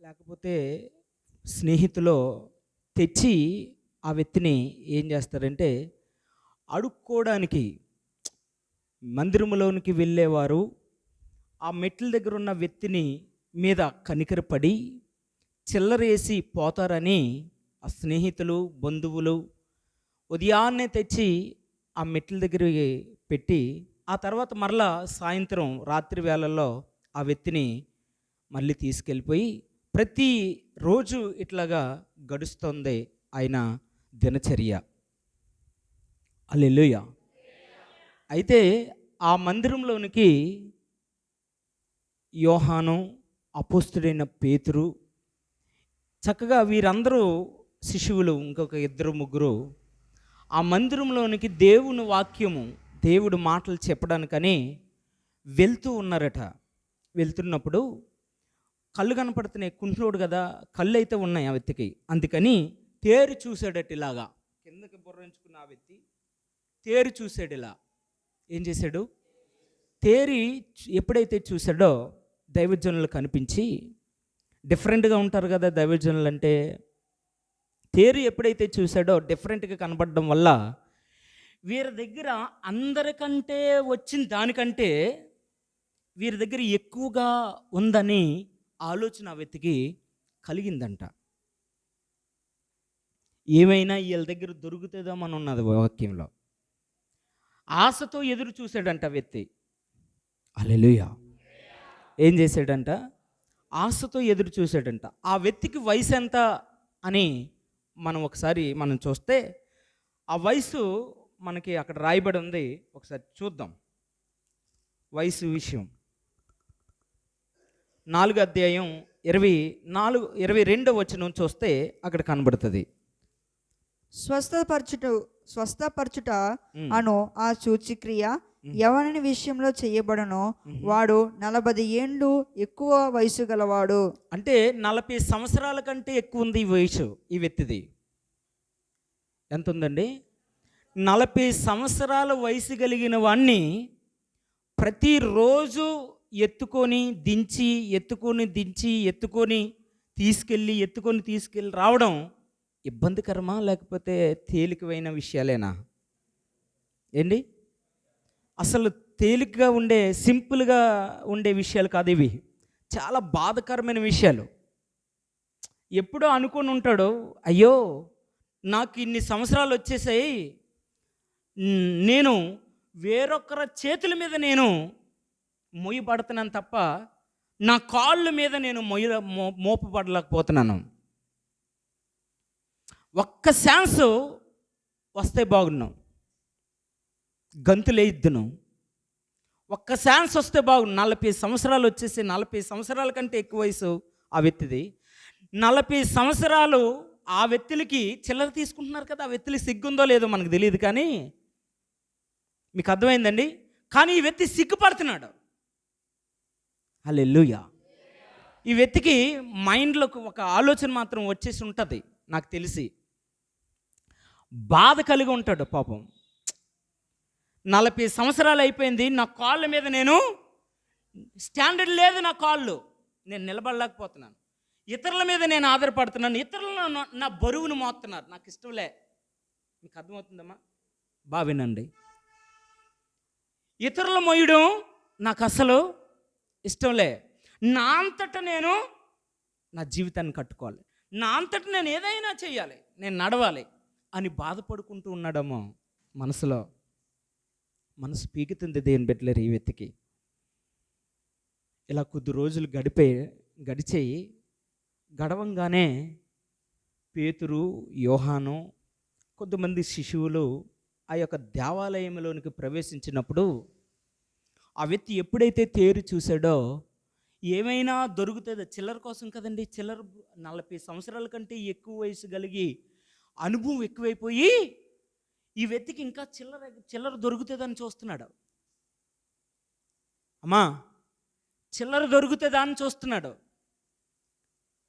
లేకపోతే స్నేహితులో తెచ్చి ఆ వ్యక్తిని ఏం చేస్తారంటే అడుక్కోవడానికి మందిరంలోనికి వెళ్ళేవారు ఆ మెట్ల దగ్గర ఉన్న వ్యక్తిని మీద కనికరపడి చిల్లరేసి పోతారని ఆ స్నేహితులు బంధువులు ఉదయాన్నే తెచ్చి ఆ మెట్ల దగ్గర పెట్టి ఆ తర్వాత మరలా సాయంత్రం రాత్రి వేళల్లో ఆ వ్యక్తిని మళ్ళీ తీసుకెళ్ళిపోయి ప్రతి రోజు ఇట్లాగా గడుస్తుంది ఆయన దినచర్య. హల్లెలూయా. అయితే ఆ మందిరంలోనికి యోహాను, అపోస్తుడైన పేతురు, చక్కగా వీరందరూ శిశువులు, ఇంకొక ఇద్దరు ముగ్గురు ఆ మందిరంలోనికి దేవుని వాక్యము దేవుడు మాటలు చెప్పడానికని వెళ్తూ ఉన్నారట. వెళ్తున్నప్పుడు కళ్ళు కనపడుతున్నాయి, కుంట్లోడు కదా, కళ్ళు అయితే ఉన్నాయి ఆ వ్యక్తికి. అందుకని తేరి చూశాడట, ఇలాగా కిందకి బుర్రించుకున్న ఆ వ్యక్తి తేరి చూశాడు. ఇలా ఏం చేశాడు? తేరి ఎప్పుడైతే చూశాడో దైవజనులు కనిపించి, డిఫరెంట్గా ఉంటారు కదా దైవజనులు అంటే, తేరి ఎప్పుడైతే చూశాడో డిఫరెంట్గా కనబడడం వల్ల వీరి దగ్గర అందరికంటే వచ్చిన దానికంటే వీరి దగ్గర ఎక్కువగా ఉందని ఆలోచన ఆ వ్యక్తికి కలిగిందంట. ఏమైనా వీళ్ళ దగ్గర దొరుకుతుందామని ఉన్నది వాక్యంలో. ఆశతో ఎదురు చూశాడంట వ్యక్తి. హల్లెలూయా. ఏం చేశాడంట? ఆశతో ఎదురు చూశాడంట. ఆ వ్యక్తికి వయసు ఎంత అని మనం ఒకసారి చూస్తే ఆ వయసు మనకి అక్కడ రాయబడి ఉంది. ఒకసారి చూద్దాం వయసు విషయం. 4వ అధ్యాయం 22వ వచనం చూస్తే అక్కడ కనబడుతుంది. స్వస్థపరచుట అను ఆ సూచిక్రియ ఎవని విషయంలో చేయబడనో వాడు 40 ఏండ్లు ఎక్కువ వయసు గలవాడు. అంటే 40 సంవత్సరాల కంటే ఎక్కువ ఉంది ఈ వయసు ఈ వ్యక్తిది. ఎంత ఉందండి? 40 సంవత్సరాల వయసు కలిగిన వాణ్ణి ప్రతిరోజు ఎత్తుకొని తీసుకెళ్ళి రావడం ఇబ్బందికరమా లేకపోతే తేలికమైన విషయాలేనా? ఏంటి? అసలు తేలికగా ఉండే, సింపుల్గా ఉండే విషయాలు కాదు ఇవి. చాలా బాధకరమైన విషయాలు. ఎప్పుడో అనుకొని ఉంటాడు, అయ్యో నాకు ఇన్ని సంవత్సరాలు వచ్చేసాయి, నేను వేరొకరి చేతుల మీద నేను మొయ్యబడుతున్నాను తప్ప నా కాళ్ళ మీద నేను మోపబడలేకపోతున్నాను. ఒక్క ఛాన్స్ వస్తే బాగున్నాం, గంతులేయిద్దును. ఒక్క ఛాన్స్ వస్తే బాగుండు. 40 సంవత్సరాలు వచ్చేసి, 40 సంవత్సరాల కంటే ఎక్కువ వయసు ఆ వ్యక్తిది. 40 సంవత్సరాలు ఆ వ్యక్తులకి చిల్లర తీసుకుంటున్నారు కదా. ఆ వ్యక్తులకి సిగ్గుందో లేదో మనకు తెలియదు, కానీ మీకు అర్థమైందండి. కానీ ఈ వ్యక్తి సిగ్గుపడుతున్నాడు. హల్లెలూయా. ఈ వ్యక్తికి మైండ్లోకి ఒక ఆలోచన మాత్రం వచ్చేసి ఉంటుంది నాకు తెలిసి. బాధ కలిగి ఉంటాడు పాపం. 40 సంవత్సరాలు అయిపోయింది, నా కాళ్ళ మీద నేను స్టాండర్డ్ లేదు, నా కాళ్ళు నేను నిలబడలేకపోతున్నాను, ఇతరుల మీద నేను ఆధారపడుతున్నాను, ఇతరులను నా బరువును మోస్తున్నారు, నాకు ఇష్టంలే. మీకు అర్థమవుతుందమ్మా? బాగా వినండి. ఇతరుల మొయ్యడం నాకు అసలు ఇష్టంలే. నా అంతటా నేను నా జీవితాన్ని కట్టుకోవాలి, నా అంతటా నేను ఏదైనా చేయాలి, నేను నడవాలి అని బాధపడుకుంటూ ఉన్నాడేమో మనసులో. మనసు పీకుతుంది దేవుని బిడ్డలారా ఈ వ్యక్తికి. ఇలా కొద్ది రోజులు గడిచేయి గడవంగానే పేతురు, యోహాను, కొద్దిమంది శిశువులు ఆ యొక్క దేవాలయంలోనికి ప్రవేశించినప్పుడు ఆ వ్యక్తి ఎప్పుడైతే తేరి చూశాడో ఏమైనా దొరుకుతుందో, చిల్లర కోసం కదండి. చిల్లర 40 సంవత్సరాల కంటే ఎక్కువ వయసు కలిగి అనుభవం ఎక్కువైపోయి ఈ వ్యక్తికి ఇంకా చిల్లర దొరుకుతుందని చూస్తున్నాడు. అమ్మా, చిల్లర దొరుకుతుందా అని చూస్తున్నాడు.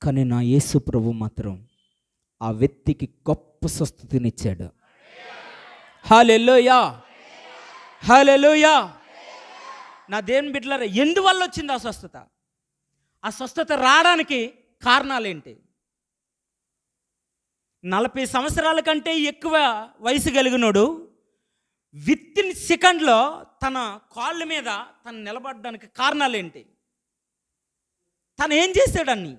కానీ నా యేసు ప్రభు మాత్రం ఆ వ్యక్తికి గొప్ప స్వస్థతనిచ్చాడు. హల్లెలూయా, హల్లెలూయా. నా దేవుని బిడ్డలారా, ఎందువల్ల వచ్చింది ఆ స్వస్థత? ఆ స్వస్థత రావడానికి కారణాలేంటి? 40 సంవత్సరాల కంటే ఎక్కువ వయసు కలిగినోడు వితిన్ సెకండ్లో తన కాళ్ళ మీద తను నిలబడడానికి కారణాలేంటి? తను ఏం చేశాడని?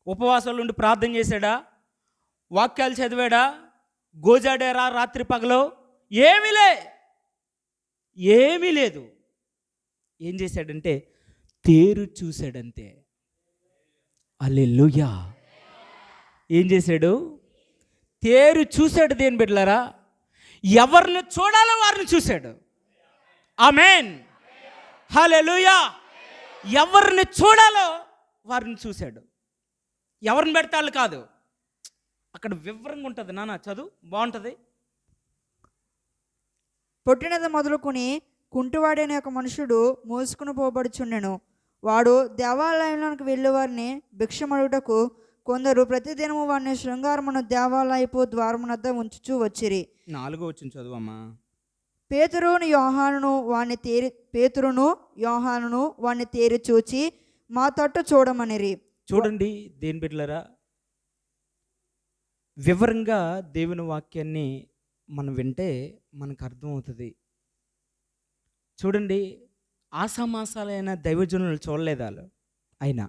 ఉపవాసాలు ఉండి ప్రార్థన చేశాడా? వాక్యాలు చదివాడా? గోజాడారా రాత్రి పగలో? ఏమీ లేదు. ఏం చేశాడంటే తేరు చూశాడంతే. హల్లెలూయా. ఏం చేశాడు? తేరు చూశాడు. దేని బిడ్డలారా? ఎవరిని చూడాలో వారిని చూశాడు. ఆమేన్. హల్లెలూయా. ఎవరిని చూడాలో వారిని చూశాడు. ఎవరిని పెడతాళ్ళు కాదు. అక్కడ వివరంగా ఉంటుంది. నాన్న చదువు, బాగుంటుంది. పుట్టినది మొదలుకొని కుంటివాడైన ఒక మనుషుడు మోసుకుని పోబడుచుండెను. వాడు దేవాలయంలోనికి వెళ్ళే వారిని భిక్షమడుటకు కొందరు ప్రతిదినము వారిని శృంగారమును దేవాలయపు ద్వారమునద్ద ఉంచుచూ వచ్చిరి. 4వ వచనం చదువమ్మా. పేతురును యోహానును వాణ్ణి తేరి చూచి మా తట్టు చూడమనిరి. చూడండి దేని బిడ్డలారా, వివరంగా దేవుని వాక్యాన్ని మనం వింటే మనకు అర్థమవుతుంది. చూడండి, ఆసామాసాలైన దైవజనులు చూడలేదాలు. అయినా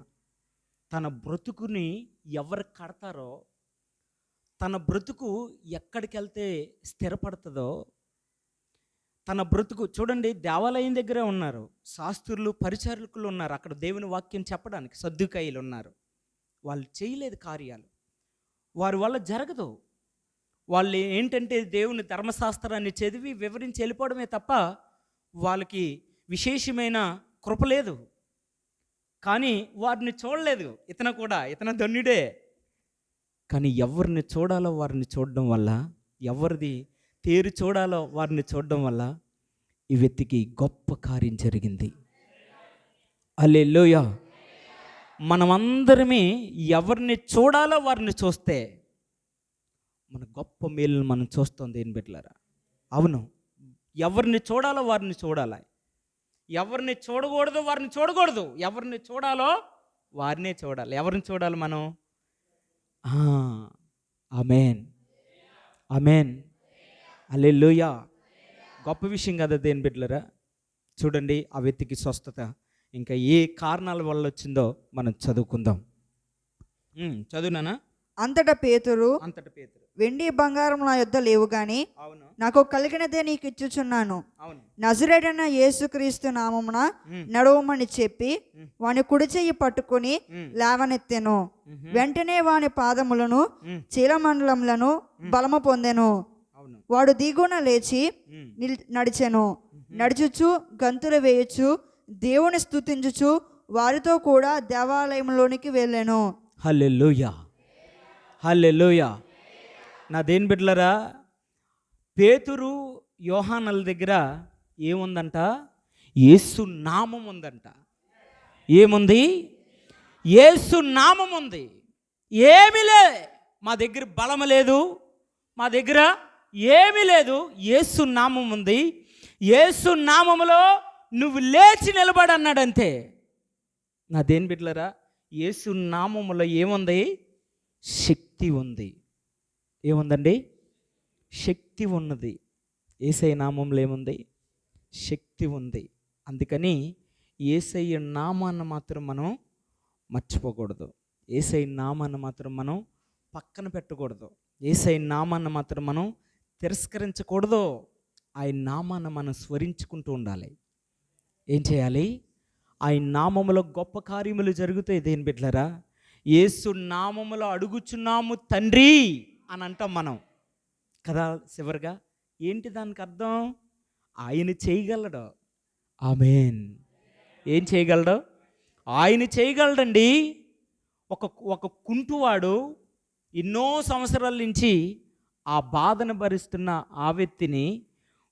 తన బ్రతుకుని ఎవరు కడతారో, తన బ్రతుకు ఎక్కడికి వెళ్తే స్థిరపడుతుందో, తన బ్రతుకు చూడండి, దేవాలయం దగ్గరే ఉన్నారు శాస్త్రులు, పరిచారకులు ఉన్నారు. అక్కడ దేవుని వాక్యం చెప్పడానికి సద్దుకాయలు ఉన్నారు. వాళ్ళు చేయలేదు కార్యాలు, వారి వల్ల జరగదు. వాళ్ళు ఏంటంటే దేవుని ధర్మశాస్త్రాన్ని చదివి వివరించి వెళ్ళిపోవడమే తప్ప వాళ్ళకి విశేషమైన కృప లేదు. కానీ వారిని చూడలేదు. ఇతను ధన్యుడే. కానీ ఎవరిని చూడాలో వారిని చూడడం వల్ల, ఎవరిది తేరు చూడాలో వారిని చూడడం వల్ల ఈ వ్యక్తికి గొప్ప కార్యం జరిగింది. హల్లెలూయా. మనమందరమే ఎవరిని చూడాలో వారిని చూస్తే మన గొప్ప మేలును మనం చూస్తాం. దేని బిడ్డలారా, అవును, ఎవరిని చూడాలో వారిని చూడాలి. ఎవరిని చూడకూడదో వారిని చూడకూడదు. ఎవరిని చూడాలో వారినే చూడాలి. ఎవరిని చూడాలి మనం? ఆమేన్, ఆమేన్, హల్లెలూయా. గొప్ప విషయం కదా దేని బిడ్డలారా. చూడండి, ఆ వ్యక్తికి స్వస్థత ఇంకా ఏ కారణాల వల్ల వచ్చిందో మనం చదువుకుందాం. చదువునానా? అంతటా పేతురు, వెండి బంగారం నా యొద్ద లేవు గాని అవును, నాకు కలిగినదే నీకు ఇచ్చుచున్నాను. అవును, నజరేయుడైన యేసుక్రీస్తు నామమున నడవమని చెప్పి వాని కుడి చెయ్యి పట్టుకుని లేవనెత్తెను. వెంటనే వాని పాదములను చీలమండలములను బలము పొందెను. వాడు దిగున లేచి నడిచెను. నడుచుచు గంతులు వేయచ్చు దేవుని స్తుతించుచు వారితో కూడా దేవాలయంలోనికి వెళ్ళెను. హల్లెలూయా, హల్లెలూయా. నా దేని బిడ్డలారా, పేతురు యోహానుల దగ్గర ఏముందంట? యేసు నామం ఉందంట. ఏముంది? యేసు నామం ఉంది. ఏమీ లే, మా దగ్గర బలం లేదు, మా దగ్గర ఏమీ లేదు. యేసు నామం ఉంది. యేసు నామములో నువ్వు లేచి నిలబడన్నాడంతే. నా దేని బిడ్డలారా, యేసు నామములో ఏముంది? శక్తి ఉంది. ఏముందండి? శక్తి ఉన్నది. యేసయ్య నామంలో ఏముంది? శక్తి ఉంది. అందుకని యేసయ్య నామాన్ని మాత్రం మనం మర్చిపోకూడదు. యేసయ్య నామాన్ని మాత్రం మనం పక్కన పెట్టకూడదు. యేసయ్య నామాన్ని మాత్రం మనం తిరస్కరించకూడదు. ఆయన నామాన్ని మనం స్మరించుకుంటూ ఉండాలి. ఏం చేయాలి? ఆయన నామములో గొప్ప కార్యములు జరుగుతాయి. దేని బిడ్డలారా, యేసు నామములో అడుగుచున్నాము తండ్రి అని అంటాం మనం కదా. చివరిగా ఏంటి దానికి అర్థం? ఆయన చేయగలడు. ఆమేన్. ఏం చేయగలడు? ఆయన చేయగలడండి. ఒక కుంటువాడు ఎన్నో సంవత్సరాల నుంచి ఆ బాధను భరిస్తున్న ఆ వ్యక్తిని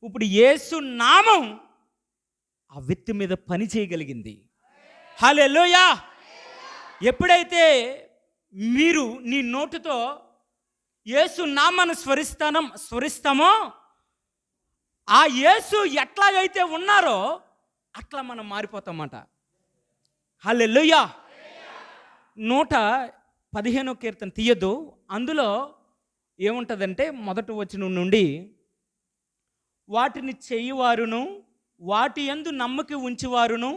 ఇప్పుడు యేసు నామం ఆ వ్యక్తి మీద పని చేయగలిగింది. హల్లెలూయా. ఎప్పుడైతే మీరు నీ నోటితో యేసు నామాన్ని స్మరిస్తామో ఆ యేసు ఎట్లాగైతే ఉన్నారో అట్లా మనం మారిపోతామన్నమాట. హల్లెలూయా. 115 కీర్తన తీయద్దు. అందులో ఏముంటుందంటే మొదటి వచనం నుండి, వాటిని చేయువారును వాటి యందు నమ్మకి ఉంచువారును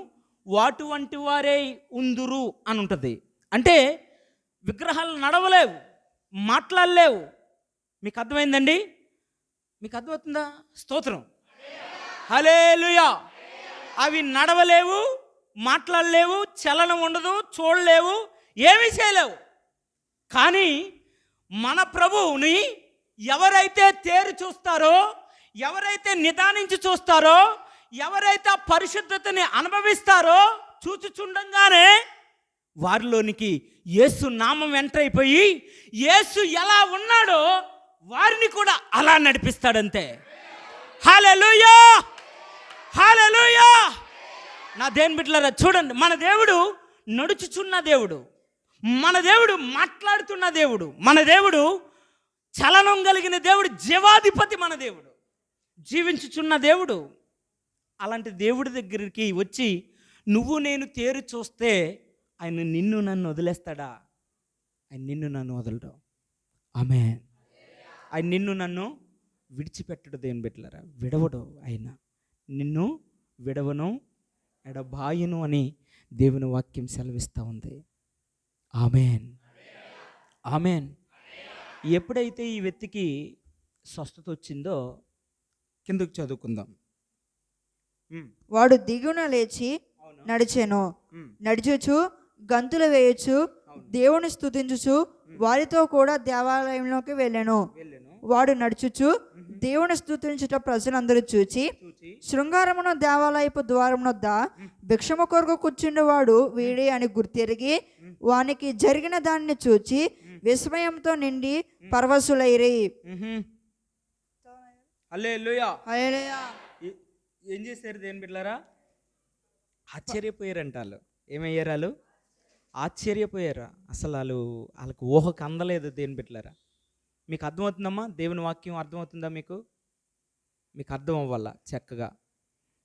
వాటి వంటి వారే ఉందురు అని ఉంటుంది. అంటే విగ్రహాలు నడవలేవు, మాట్లాడలేవు. మీకు అర్థమైందండి? మీకు అర్థమవుతుందా? స్తోత్రం, హల్లెలూయా. అవి నడవలేవు, మాట్లాడలేవు, చలనం ఉండదు, చూడలేవు, ఏమీ చేయలేవు. కానీ మన ప్రభువుని ఎవరైతే తేరు చూస్తారో, ఎవరైతే నిదానించి చూస్తారో, ఎవరైతే ఆ పరిశుద్ధతని అనుభవిస్తారో, చూచుచుండంగానే వారిలోనికి యేసు నామం ఎంటర్ అయిపోయి యేసు ఎలా ఉన్నాడో వారిని కూడా అలా నడిపిస్తాడంతే. హల్లెలూయా, హల్లెలూయా. నా దేవుని బిడ్డలారా చూడండి, మన దేవుడు నడుచుచున్న దేవుడు, మన దేవుడు మాట్లాడుతున్న దేవుడు, మన దేవుడు చలనం కలిగిన దేవుడు, జీవాధిపతి మన దేవుడు, జీవించుచున్న దేవుడు. అలాంటి దేవుడి దగ్గరికి వచ్చి నువ్వు నేను తేరు చూస్తే ఆయన నిన్ను నన్ను వదిలేస్తాడా? ఆయన నిన్ను నన్ను వదలడు. ఆమేన్. ఆయన నిన్ను నన్ను విడిచిపెట్టడు. దేవుని బిడ్డలారా, విడవడు. ఆయన నిన్ను విడవను ఎడబాయును అని దేవుని వాక్యం సెలవిస్తూ ఉంది. ఆమేన్, ఆమేన్. ఎప్పుడైతే ఈ వ్యక్తికి స్వస్థత వచ్చిందో, కిందకు చదువుకుందాం. వాడు దిగున లేచి నడిచెను, నడిచుచు గంతులు వేయచ్చు, దేవుని స్తుతించుచు వారితో కూడా దేవాలయంలోకి వెళ్ళెను. వాడు నడుచుచు దేవుని స్తుతించుట ప్రజలందరూ చూచి శృంగారమున దేవాలయపు ద్వారమునొద్ద భిక్షము కొరకు కూర్చుండేవాడు వీడే అని గుర్తెరిగి వానికి జరిగిన దాన్ని చూచి విస్మయంతో నిండి పరవశులైరి. హల్లెలూయా. హల్లెలూయా. ఏం చేశారు దేవుని బిడ్డలారా? ఆశ్చర్యపోయారంట వాళ్ళు. ఏమయ్యారు వాళ్ళు? ఆశ్చర్యపోయారు. అసలు వాళ్ళకు ఊహకు అందలేదు దేవుని బిడ్డలారా. మీకు అర్థమవుతుందమ్మా? దేవుని వాక్యం అర్థమవుతుందా మీకు? మీకు అర్థం అవ్వాల చక్కగా.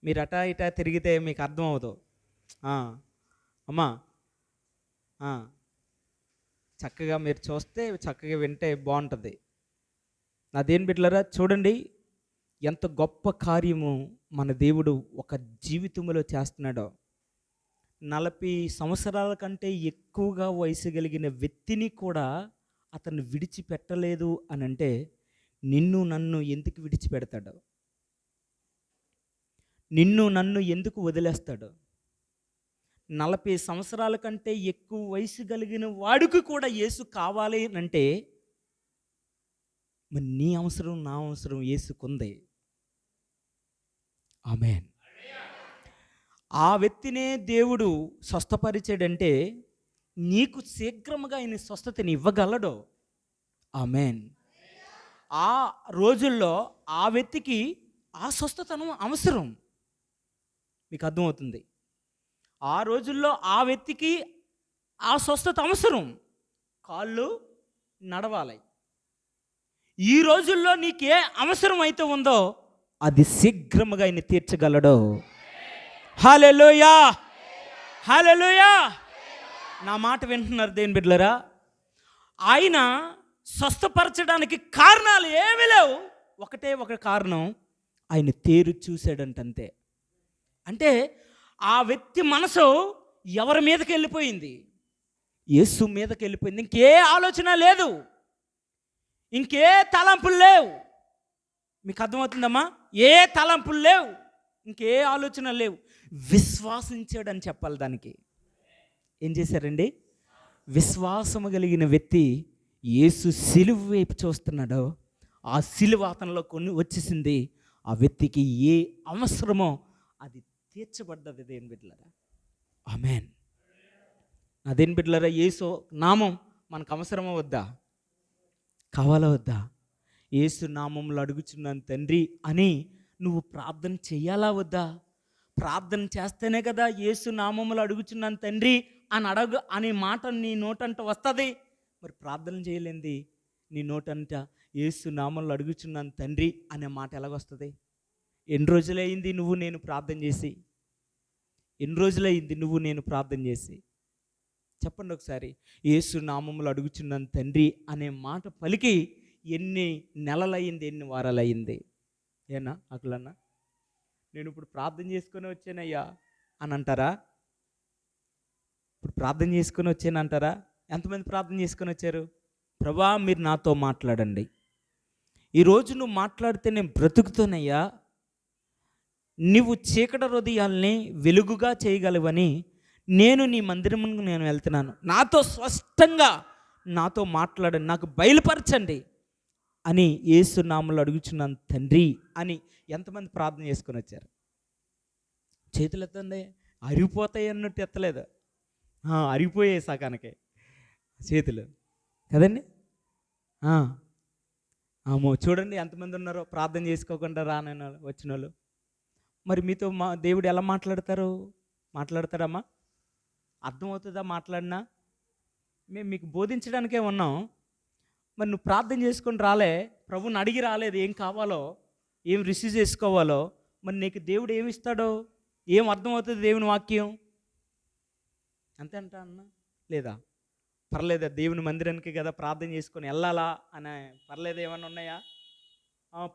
మీరు అటా ఇటా తిరిగితే మీకు అర్థం అవ్వదు. అమ్మా చక్కగా మీరు చూస్తే, చక్కగా వింటే బాగుంటుంది. నా దేవుని బిడ్డలారా చూడండి, ఎంత గొప్ప కార్యము మన దేవుడు ఒక జీవితంలో చేస్తున్నాడో. 40 సంవత్సరాల కంటే ఎక్కువగా వయసు కలిగిన వ్యక్తిని కూడా అతను విడిచిపెట్టలేదు అని అంటే నిన్ను నన్ను ఎందుకు విడిచిపెడతాడు? నిన్ను నన్ను ఎందుకు వదిలేస్తాడు? 40 సంవత్సరాల కంటే ఎక్కువ వయసు కలిగిన వాడికి కూడా యేసు కావాలి అంటే మరి నీ అవసరం, నా అవసరం యేసుకుంది. ఆమేన్. ఆ వ్యక్తినే దేవుడు స్వస్థపరిచాడంటే నీకు శీఘ్రముగా ఆయన స్వస్థతని ఇవ్వగలడు. ఆమేన్. ఆ రోజుల్లో ఆ వ్యక్తికి ఆ స్వస్థతను అవసరం. మీకు అర్థమవుతుంది? ఆ రోజుల్లో ఆ వ్యక్తికి ఆ స్వస్థత అవసరం. కాళ్ళు నడవాలి. ఈ రోజుల్లో నీకే అవసరం అయితే ఉందో అది శీఘ్రముగా ఆయన తీర్చగలడు. హల్లెలూయా, హల్లెలూయా. నా మాట వింటున్నారు దేవుని బిడ్డలారా? ఆయన స్వస్థపరచడానికి కారణాలు ఏమీ లేవు. ఒకటే ఒక కారణం, ఆయన తేరు చూశాడంటే. అంటే ఆ వ్యక్తి మనసు ఎవరి మీదకి వెళ్ళిపోయింది? యేసు మీదకి వెళ్ళిపోయింది. ఇంకే ఆలోచన లేదు, ఇంకే తలంపులు లేవు. మీకు అర్థమవుతుందమ్మా? ఏ తలంపులు లేవు, ఇంకే ఆలోచన లేవు. విశ్వాసించాడని చెప్పాలి దానికి. ఏం చేశారండి? విశ్వాసము కలిగిన వ్యక్తి యేసు సిలువ వైపు చూస్తున్నాడో ఆ సిలువ అతనిలో కొన్ని వచ్చేసింది. ఆ వ్యక్తికి ఏ అవసరమో అది తీర్చబడ్డది. దేవుని బిడ్డలారా, ఆమేన్. నా దేవుని బిడ్డలారా, యేసు నామం మనకు అవసరమా వద్దా? కావాలా వద్దా? యేసు నామంలో అడుగుచున్నాను తండ్రి అని నువ్వు ప్రార్థన చెయ్యాలా వద్దా? ప్రార్థన చేస్తేనే కదా యేసు నామంలో అడుగుచున్నాను తండ్రి అని అనే మాట నీ నోటంట వస్తుంది. మరి ప్రార్థన చేయలేంది నీ నోటంట యేసు నామంలో అడుగుచున్నాను తండ్రి అనే మాట ఎలాగొస్తుంది? ఎన్ని రోజులైంది నువ్వు నేను ప్రార్థన చేసి? ఎన్ని రోజులైంది నువ్వు నేను ప్రార్థన చేసి? చెప్పండి ఒకసారి. యేసు నామములో అడుగుచున్నాను తండ్రి అనే మాట పలికి ఎన్ని నెలలయ్యింది, ఎన్ని వారాలయ్యింది? ఏనా అకులన్నా, నేను ఇప్పుడు ప్రార్థన చేసుకొని వచ్చానయ్యా అని అంటారా? ఇప్పుడు ప్రార్థన చేసుకొని వచ్చానంటారా? ఎంతమంది ప్రార్థన చేసుకొని వచ్చారు? ప్రభా మీరు నాతో మాట్లాడండి, ఈరోజు నువ్వు మాట్లాడితే నేను బ్రతుకుతానయ్యా, నువ్వు చీకటి హృదయాల్ని వెలుగుగా చేయగలవని నేను నీ మందిరమునకు నేను వెళ్తున్నాను, నాతో స్పష్టంగా నాతో మాట్లాడండి, నాకు బయలుపరచండి అని యేసు నామములో అడుగుచున్నాను తండ్రి అని ఎంతమంది ప్రార్థన చేసుకొని వచ్చారు? చేతులు ఎత్తండి. అరిగిపోతాయి అన్నట్టు ఎత్తలేదు, అరిగిపోయాయి సకానికే చేతులు కదండి. ఆమో చూడండి ఎంతమంది ఉన్నారో ప్రార్థన చేసుకోకుండా రానని వాళ్ళు, వచ్చిన వాళ్ళు. మరి మీతో మా దేవుడు ఎలా మాట్లాడతాడమ్మా? అర్థమవుతుందా మాట్లాడినా? మేము మీకు బోధించడానికే ఉన్నాం. మరి నువ్వు ప్రార్థన చేసుకొని రాలే, ప్రభుని అడిగి రాలేదు ఏం కావాలో, ఏం రిసీవ్ చేసుకోవాలో, మరి నీకు దేవుడు ఏమి ఇస్తాడో, ఏం అర్థమవుతుంది దేవుని వాక్యం? అంతే అంట అన్న లేదా? పర్లేదా? దేవుని మందిరానికి కదా ప్రార్థన చేసుకొని వెళ్ళాలా అనే పర్లేదు, ఏమన్నా ఉన్నాయా?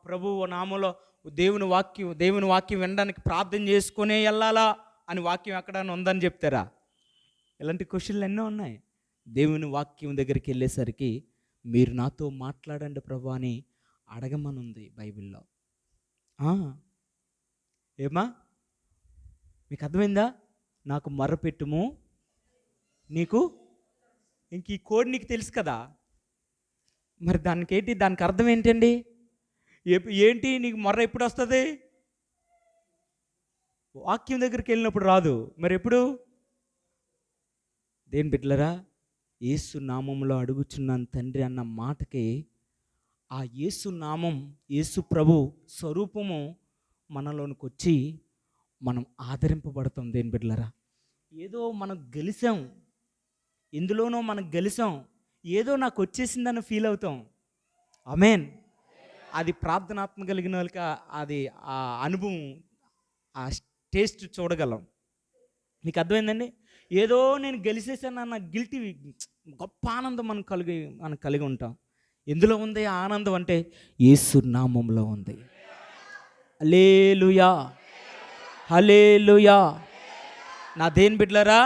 ప్రభువు నామములో దేవుని వాక్యం వినడానికి ప్రార్థన చేసుకునే వెళ్ళాలా అని వాక్యం ఎక్కడైనా ఉందని చెప్తారా? ఇలాంటి క్వశ్చన్లు ఎన్నో ఉన్నాయి. దేవుని వాక్యం దగ్గరికి వెళ్ళేసరికి మీరు నాతో మాట్లాడండి ప్రభు అని అడగమనుంది బైబిల్లో. ఏమా మీకు అర్థమైందా? నాకు మొర్రపెట్టుము నీకు, ఇంక ఈ కోడ్ నీకు తెలుసు కదా, మరి దానికి అర్థం ఏంటండి? ఏంటి నీకు మొర్ర ఎప్పుడు వస్తుంది? వాక్యం దగ్గరికి వెళ్ళినప్పుడు రాదు, మరి ఎప్పుడు? దేని బిడ్డలరా, యేసు నామంలో అడుగుచున్నాను తండ్రి అన్న మాటకి ఆ యేసు నామం, యేసు ప్రభు స్వరూపము మనలోనికి వచ్చి మనం ఆదరింపబడతాం. దేని బిడ్డలరా, ఏదో మనం గెలిచాం, ఎందులోనో మనం గెలిచాం, ఏదో నాకు వచ్చేసిందని ఫీల్ అవుతాం. ఆమేన్. అది ప్రార్థనాత్మ కలిగిన వాళ్ళకి అది ఆ అనుభవం, ఆ టేస్ట్ చూడగలం. మీకు అర్థమైందండి? ఏదో నేను గెలిచేసాను అన్న గిల్టీ, గొప్ప ఆనందం మనం కలిగి ఉంటాం. ఎందులో ఉంది ఆ ఆనందం అంటే యేసు నామంలో ఉంది. హల్లెలూయా, హల్లెలూయా. నా దేని బిడ్డలరా,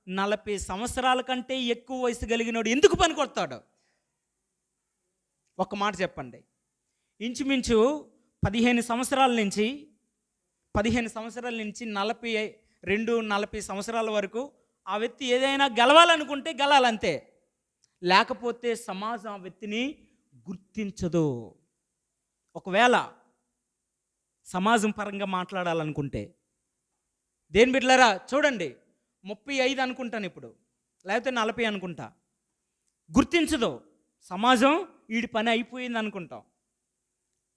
40 సంవత్సరాల కంటే ఎక్కువ వయసు కలిగినోడు ఎందుకు పనికొడతాడు? ఒక మాట చెప్పండి. ఇంచుమించు 15 సంవత్సరాల నుంచి 40 సంవత్సరాల వరకు ఆ వ్యక్తి ఏదైనా గెలవాలనుకుంటే గెలాలంతే, లేకపోతే సమాజం ఆ వ్యక్తిని గుర్తించదు. ఒకవేళ సమాజం పరంగా మాట్లాడాలనుకుంటే, దేని బిడ్డలారా చూడండి, 35 అనుకుంటాను ఇప్పుడు, లేకపోతే 40 అనుకుంటా, గుర్తించదు సమాజం, వీడి పని అయిపోయింది అనుకుంటాం.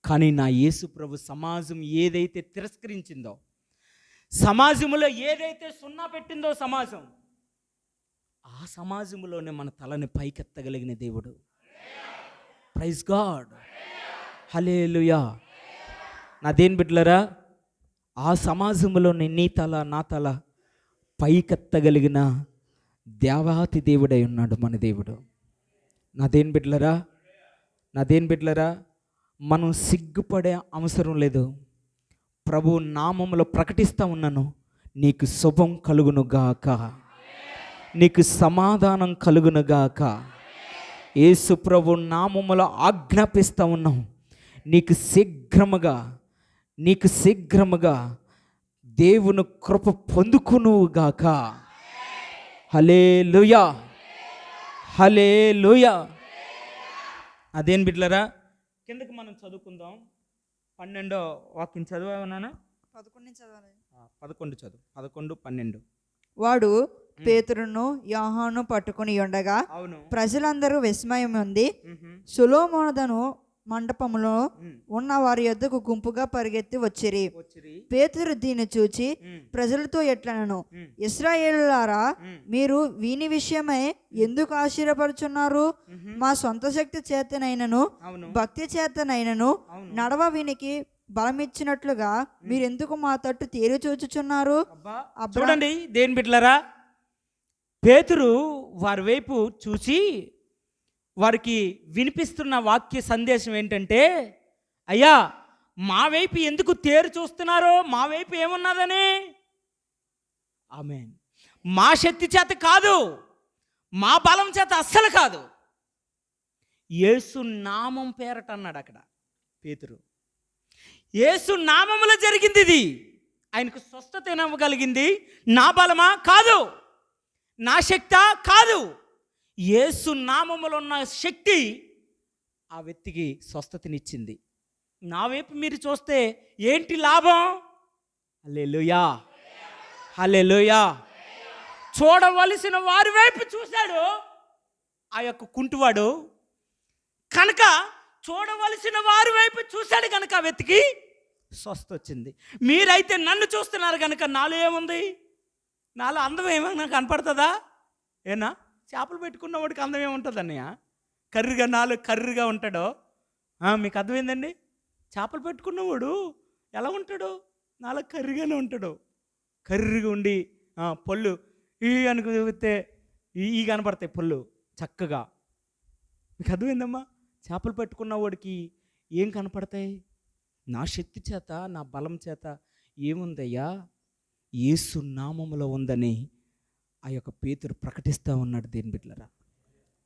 కానీ నా యేసు ప్రభు సమాజం ఏదైతే తిరస్కరించిందో, సమాజంలో ఏదైతే సున్నా పెట్టిందో సమాజం, ఆ సమాజంలోనే మన తలని పైకెత్తగలిగిన దేవుడు. ప్రైజ్ గాడ్, హల్లెలూయా. నా దేని బిడ్డలరా, ఆ సమాజంలోనే నీ తల నా తల పైకెత్తగలిగిన దేవాతి దేవుడై ఉన్నాడు మన దేవుడు. నా దేని బిడ్డలరా, మనం సిగ్గుపడే అవసరం లేదు. ప్రభు నామములో ప్రకటిస్తూ ఉన్నాను, నీకు శుభం కలుగునుగాక, నీకు సమాధానం కలుగునుగాక. యేసు ప్రభు నామములో ఆజ్ఞాపిస్తూ ఉన్నాం, నీకు శీఘ్రముగా దేవుని కృప పొందుకునుగాక. హల్లెలూయా, హల్లెలూయా. అదేం బిడ్డలరా, కిందకి మనం చదువుకుందాం. 12వ వాక్యం చదివానా? 11 చదవాలి. 11 చదువు, 11, 12. వాడు పేతురును యోహాను పట్టుకుని ఉండగా ప్రజలందరూ విస్మయం ఉంది. సొలొమోను మండపములో ఉన్న వారి యొద్దకు గుంపుగా పరిగెత్తి వచ్చిరి. పేతురు దీన్ని చూచి ప్రజలతో ఎట్లనను, ఇశ్రాయేలులారా, మీరు వీని విషయమై ఎందుకు ఆశ్చర్యపడుచున్నారు? మా సొంత శక్తి చేతనైనను భక్తి చేతనైనను నడవ వీనికి బలమిచ్చినట్లుగా మీరెందుకు మా తట్టు తేరి చూచుచున్నారు? చూడండి దేని బిడ్డలారా, పేతురు వారి వైపు చూసి వారికి వినిపిస్తున్న వాక్య సందేశం ఏంటంటే, అయ్యా మా వైపు ఎందుకు తేరు చూస్తున్నారో, మా వైపు ఏమున్నదని. ఆమేన్. మా శక్తి చేత కాదు, మా బలం చేత అస్సలు కాదు, యేసు నామం పేరట అన్నాడు అక్కడ పేతురు. యేసు నామములో జరిగింది ఇది. ఆయనకు స్వస్థత ఇవ్వగలిగింది నా బలమా కాదు, నా శక్తా కాదు, యేసు నామములో ఉన్న శక్తి ఆ వ్యక్తికి స్వస్థతనిచ్చింది. నా వైపు మీరు చూస్తే ఏంటి లాభం? హల్లెలూయా, హల్లెలూయా. చూడవలసిన వారి వైపు చూశాడు ఆ యొక్క కుంటివాడు కనుక, చూడవలసిన వారి వైపు చూశాడు కనుక ఆ వ్యక్తికి స్వస్థత వచ్చింది. మీరైతే నన్ను చూస్తున్నారు కనుక నాలో ఏముంది? నాలో అందం ఏమైనా కనపడుతుందా? ఏనా చేపలు పెట్టుకున్నవాడికి అందం ఏముంటుంది అన్నయ్య? కర్రీగా, నాలో కర్రీగా ఉంటాడో? మీకు అర్థమైందండి? చేపలు పెట్టుకున్నవాడు ఎలా ఉంటాడు? నాలో కర్రీగానే ఉంటాడు. కర్రీగా ఉండి పళ్ళు ఈ అనుకుంటే ఈ కనపడతాయి పళ్ళు చక్కగా. మీకు అర్థమైందమ్మా? చేపలు పెట్టుకున్న వాడికి ఏం కనపడతాయి? నా శక్తి చేత, నా బలం చేత ఏముందయ్యా? యేసు నామములో ఉందని ఆ యొక్క పేతురు ప్రకటిస్తూ ఉన్నాడు దేవుని బిడ్డలారా.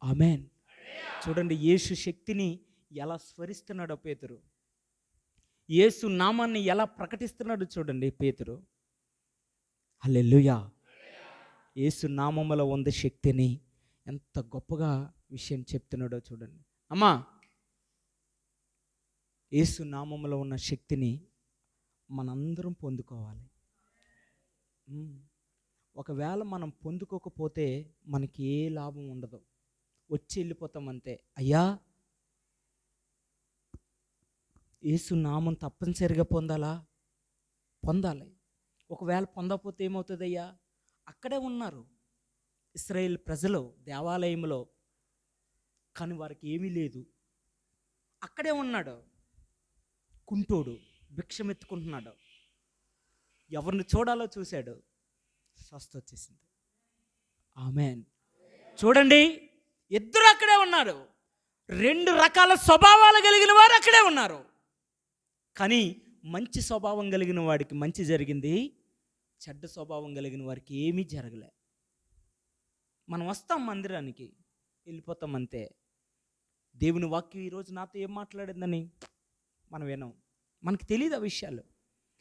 ఆమేన్. చూడండి యేసు శక్తిని ఎలా స్మరిస్తున్నాడో పేతురు, యేసు నామాన్ని ఎలా ప్రకటిస్తున్నాడో చూడండి పేతురు. హల్లెలూయా. యేసు నామములో ఉంది శక్తిని ఎంత గొప్పగా విషయం చెప్తున్నాడో చూడండి. అమ్మా, యేసు నామములో ఉన్న శక్తిని మనందరం పొందుకోవాలి. ఒకవేళ మనం పొందుకోకపోతే మనకి ఏ లాభం ఉండదు, వచ్చి వెళ్ళిపోతాం అంతే. అయ్యా యేసు నామం తప్పనిసరిగా పొందాలి. ఒకవేళ పొందకపోతే ఏమవుతుంది? అయ్యా అక్కడే ఉన్నారు ఇశ్రాయేల్ ప్రజలు దేవాలయంలో, కానీ వారికి ఏమీ లేదు. అక్కడే ఉన్నాడు కుంటోడు, భిక్షమెత్తుకుంటున్నాడు. ఎవరిని చూడాలో చూశాడు, స్వస్థత వచ్చేసింది. ఆమేన్. చూడండి ఇద్దరు అక్కడే ఉన్నారు. రెండు రకాల స్వభావాలు కలిగిన వారు అక్కడే ఉన్నారు. కానీ మంచి స్వభావం కలిగిన వాడికి మంచి జరిగింది, చెడ్డ స్వభావం కలిగిన వారికి ఏమీ జరగలే. మనం వస్తాం మందిరానికి, వెళ్ళిపోతాం అంతే. దేవుని వాక్యం ఈరోజు నాతో ఏం మాట్లాడిందని మనం వినం. మనకి తెలియదు ఆ విషయాలు.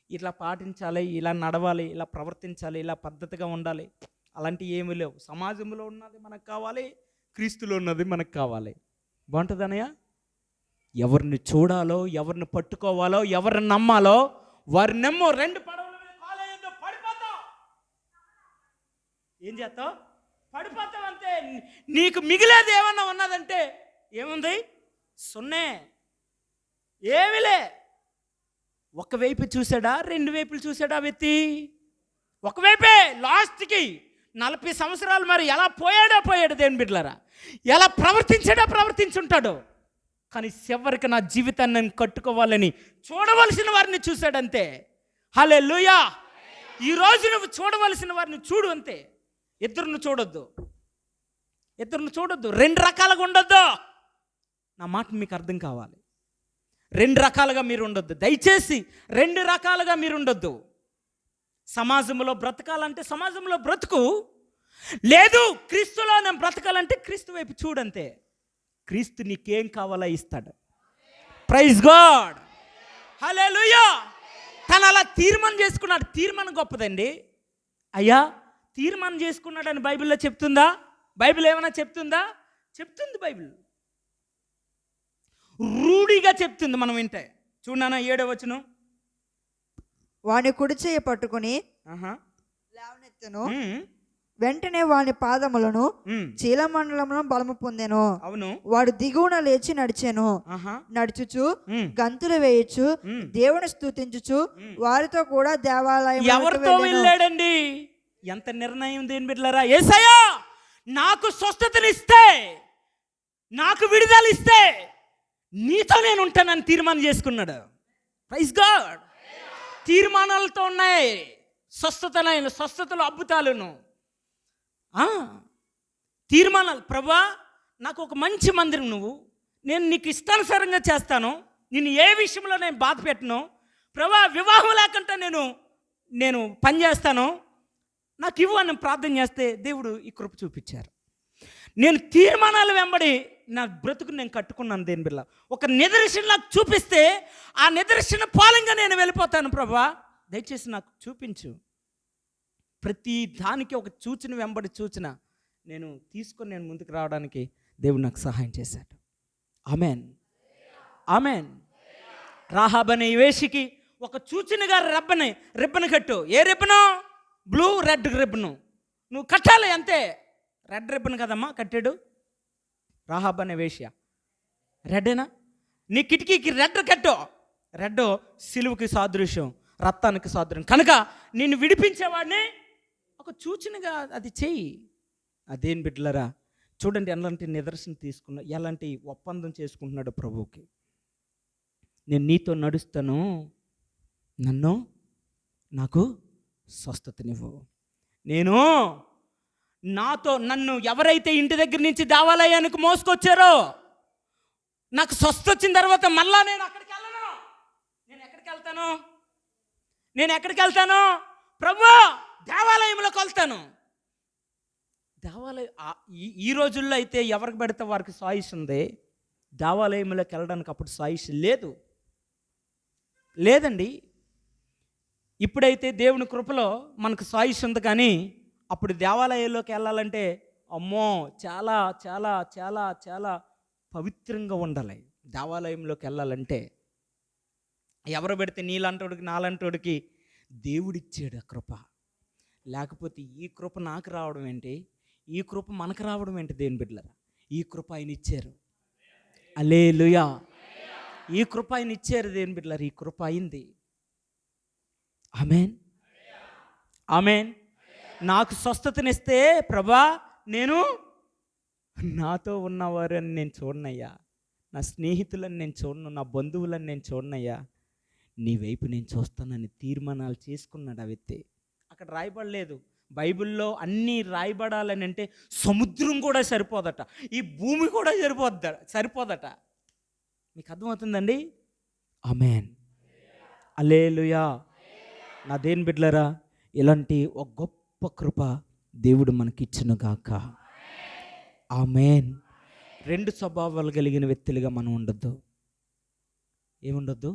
ఇట్లా పాటించాలి, ఇలా నడవాలి, ఇలా ప్రవర్తించాలి, ఇలా పద్ధతిగా ఉండాలి, అలాంటివి ఏమీ లేవు. సమాజంలో ఉన్నది మనకు కావాలి, క్రీస్తులో ఉన్నది మనకు కావాలి. బాగుంటుందనయ్య? ఎవరిని చూడాలో, ఎవరిని పట్టుకోవాలో, ఎవరిని నమ్మాలో వారిని నమ్ము. రెండు పడవల మీద కాలేయొద్దు, పడిపోతావు. ఏం చేస్తావు? పడిపోతావు అంతే. నీకు మిగిలేది ఏమన్నా ఉన్నదంటే ఏముంది? సున్నే, ఏమిలే. ఒకవైపు చూసాడా, రెండు వైపులు చూసాడా వ్యక్తి? ఒకవైపే. లాస్ట్కి 40 సంవత్సరాలు మరి ఎలా పోయాడు దేవుని బిడ్డలారా, ఎలా ప్రవర్తించుంటాడు. కానీ చివరికి నా జీవితాన్ని నేను కట్టుకోవాలని చూడవలసిన వారిని చూశాడంతే. హల్లెలూయా. ఈరోజు నువ్వు చూడవలసిన వారిని చూడు అంతే. ఇద్దరిని చూడొద్దు, రెండు రకాలుగా ఉండొద్దు. నా మాట మీకు అర్థం కావాలి. రెండు రకాలుగా మీరు ఉండొద్దు, దయచేసి రెండు రకాలుగా మీరు ఉండొద్దు. సమాజంలో బ్రతకాలంటే సమాజంలో బ్రతుకు, లేదు క్రీస్తులో నేను బ్రతకాలంటే క్రీస్తు వైపు చూడంతే. క్రీస్తు నీకేం కావాలో ఇస్తాడు. ప్రైజ్ గాడ్, హల్లెలూయా. తను అలా తీర్మానం చేసుకున్నాడు. తీర్మానం గొప్పదండి. అయ్యా తీర్మానం చేసుకున్నాడని బైబిల్లో చెప్తుందా? బైబిల్ ఏమైనా చెప్తుందా? చెప్తుంది బైబిల్, రూఢిగా చెప్తుంది. మనం వింటే చూడనా 7వ వచనం. వాని కుడి చేయి పట్టుకుని లేవనెత్తెను, వెంటనే వాని పాదములను చీలమండలంలో బలము పొందెను. అవును. వాడు దిగువన లేచి నడిచెను. నడుచుచు గంతులు వేయచ్చు, దేవుని స్తుతించుచు వారితో కూడా దేవాలయం. ఎవరితో వెళ్ళాడండి? ఎంత నిర్ణయం దేని బిడ్డలారా. యేసయ్యా నాకు స్వస్థతనిస్తే, నాకు విడుదల ఇస్తే నీతో నేను ఉంటానని తీర్మానం చేసుకున్నాడు. Praise God. తీర్మానాలతో ఉన్నాయి స్వస్థతలు, అద్భుతాలను. తీర్మానాలు. ప్రభా, నాకు ఒక మంచి మందిరం నువ్వు, నేను నీకు ఇష్టానుసారంగా చేస్తాను, నేను ఏ విషయంలో నేను బాధ పెట్టను ప్రభా, వివాహం లేకుండా నేను పని చేస్తాను, నాకు ఇవ్వు అని ప్రార్థన చేస్తే దేవుడు ఈ కృప చూపించారు. నేను తీర్మానాలు వెంబడి నా బ్రతుకు నేను కట్టుకున్నాను. దేని బిళ్ళ ఒక నిదర్శన నాకు చూపిస్తే ఆ నిదర్శన పాలంగా నేను వెళ్ళిపోతాను. ప్రభా, దయచేసి నాకు చూపించు. ప్రతి దానికి ఒక సూచన వెంబడి సూచన నేను తీసుకొని నేను ముందుకు రావడానికి దేవుడు నాకు సహాయం చేశాడు. Amen, amen. రాహాబ్ అనే ఈ వేషికి ఒక సూచనగా రిబ్బన్ కట్టు. ఏ రిబ్బను? Blue red ribbon. నువ్వు కట్టాలి అంతే. రెడ్ రిబ్బన్ కదమ్మా కట్టాడు. రాహాబ్ అనే వేష్య రెడ్డేనా? నీ కిటికీకి రెడ్ కట్టు. రెడ్ సిలువుకి సాదృశ్యం, రక్తానికి సాదృశ్యం కనుక నిన్ను విడిపించేవాడిని ఒక సూచనగా అది చెయ్యి. అదేం బిడ్డలరా, చూడండి ఎలాంటి నిదర్శనం తీసుకున్నా, ఎలాంటి ఒప్పందం చేసుకుంటున్నాడు ప్రభువుకి. నేను నీతో నడుస్తాను, నాకు స్వస్థతనివ్వు. నన్ను ఎవరైతే ఇంటి దగ్గర నుంచి దేవాలయానికి మోసుకొచ్చారో, నాకు స్వస్థ వచ్చిన తర్వాత మళ్ళా నేను అక్కడికి వెళ్ళను. నేను ఎక్కడికి వెళ్తాను? ప్రభువా, దేవాలయంలోకి వెళ్తాను. ఈ రోజుల్లో అయితే ఎవరికి పెడితే వారికి సాయిస్ ఉంది. దేవాలయంలోకి వెళ్ళడానికి అప్పుడు సాయిస్ లేదండి. ఇప్పుడైతే దేవుని కృపలో మనకు సాయిస్ ఉంది, కానీ అప్పుడు దేవాలయంలోకి వెళ్ళాలంటే అమ్మో చాలా చాలా చాలా చాలా పవిత్రంగా ఉండాలి. దేవాలయంలోకి వెళ్ళాలంటే ఎవరు పెడితే నీలాంటోడికి నాలాంటోడికి దేవుడిచ్చాడు ఆ కృప. లేకపోతే ఈ కృప నాకు రావడం ఏంటి, ఈ కృప మనకు రావడం ఏంటి? దేని బిడ్డలరా, ఈ కృప ఆయన ఇచ్చారు. హల్లెలూయా. ఈ కృప ఆయన ఇచ్చారు. దేని బిడ్డలరా, ఈ కృప అయింది. Amen, amen. నాకు స్వస్థతనిస్తే ప్రభా, నేను నాతో ఉన్నవారని నేను చూడనయ్యా, నా స్నేహితులని నేను చూడను, నా బంధువులని నేను చూడనయ్యా, నీ వైపు నేను చూస్తానని తీర్మానాలు చేసుకున్నాడు ఆ వ్యక్తి. అక్కడ రాయబడలేదు. బైబిల్లో అన్నీ రాయబడాలని అంటే సముద్రం కూడా సరిపోదట, ఈ భూమి కూడా సరిపోదట. మీకు అర్థమవుతుందండి? ఆమెన్, హల్లెలూయా. నా దేని బిడ్డలరా, ఇలాంటి ఒక గొప్ప కృప దేవుడు మనకిచ్చునుగాక. ఆమెన్. 2 స్వభావాలు కలిగిన వ్యక్తులుగా మనం ఉండొద్దు. ఏముండొద్దు?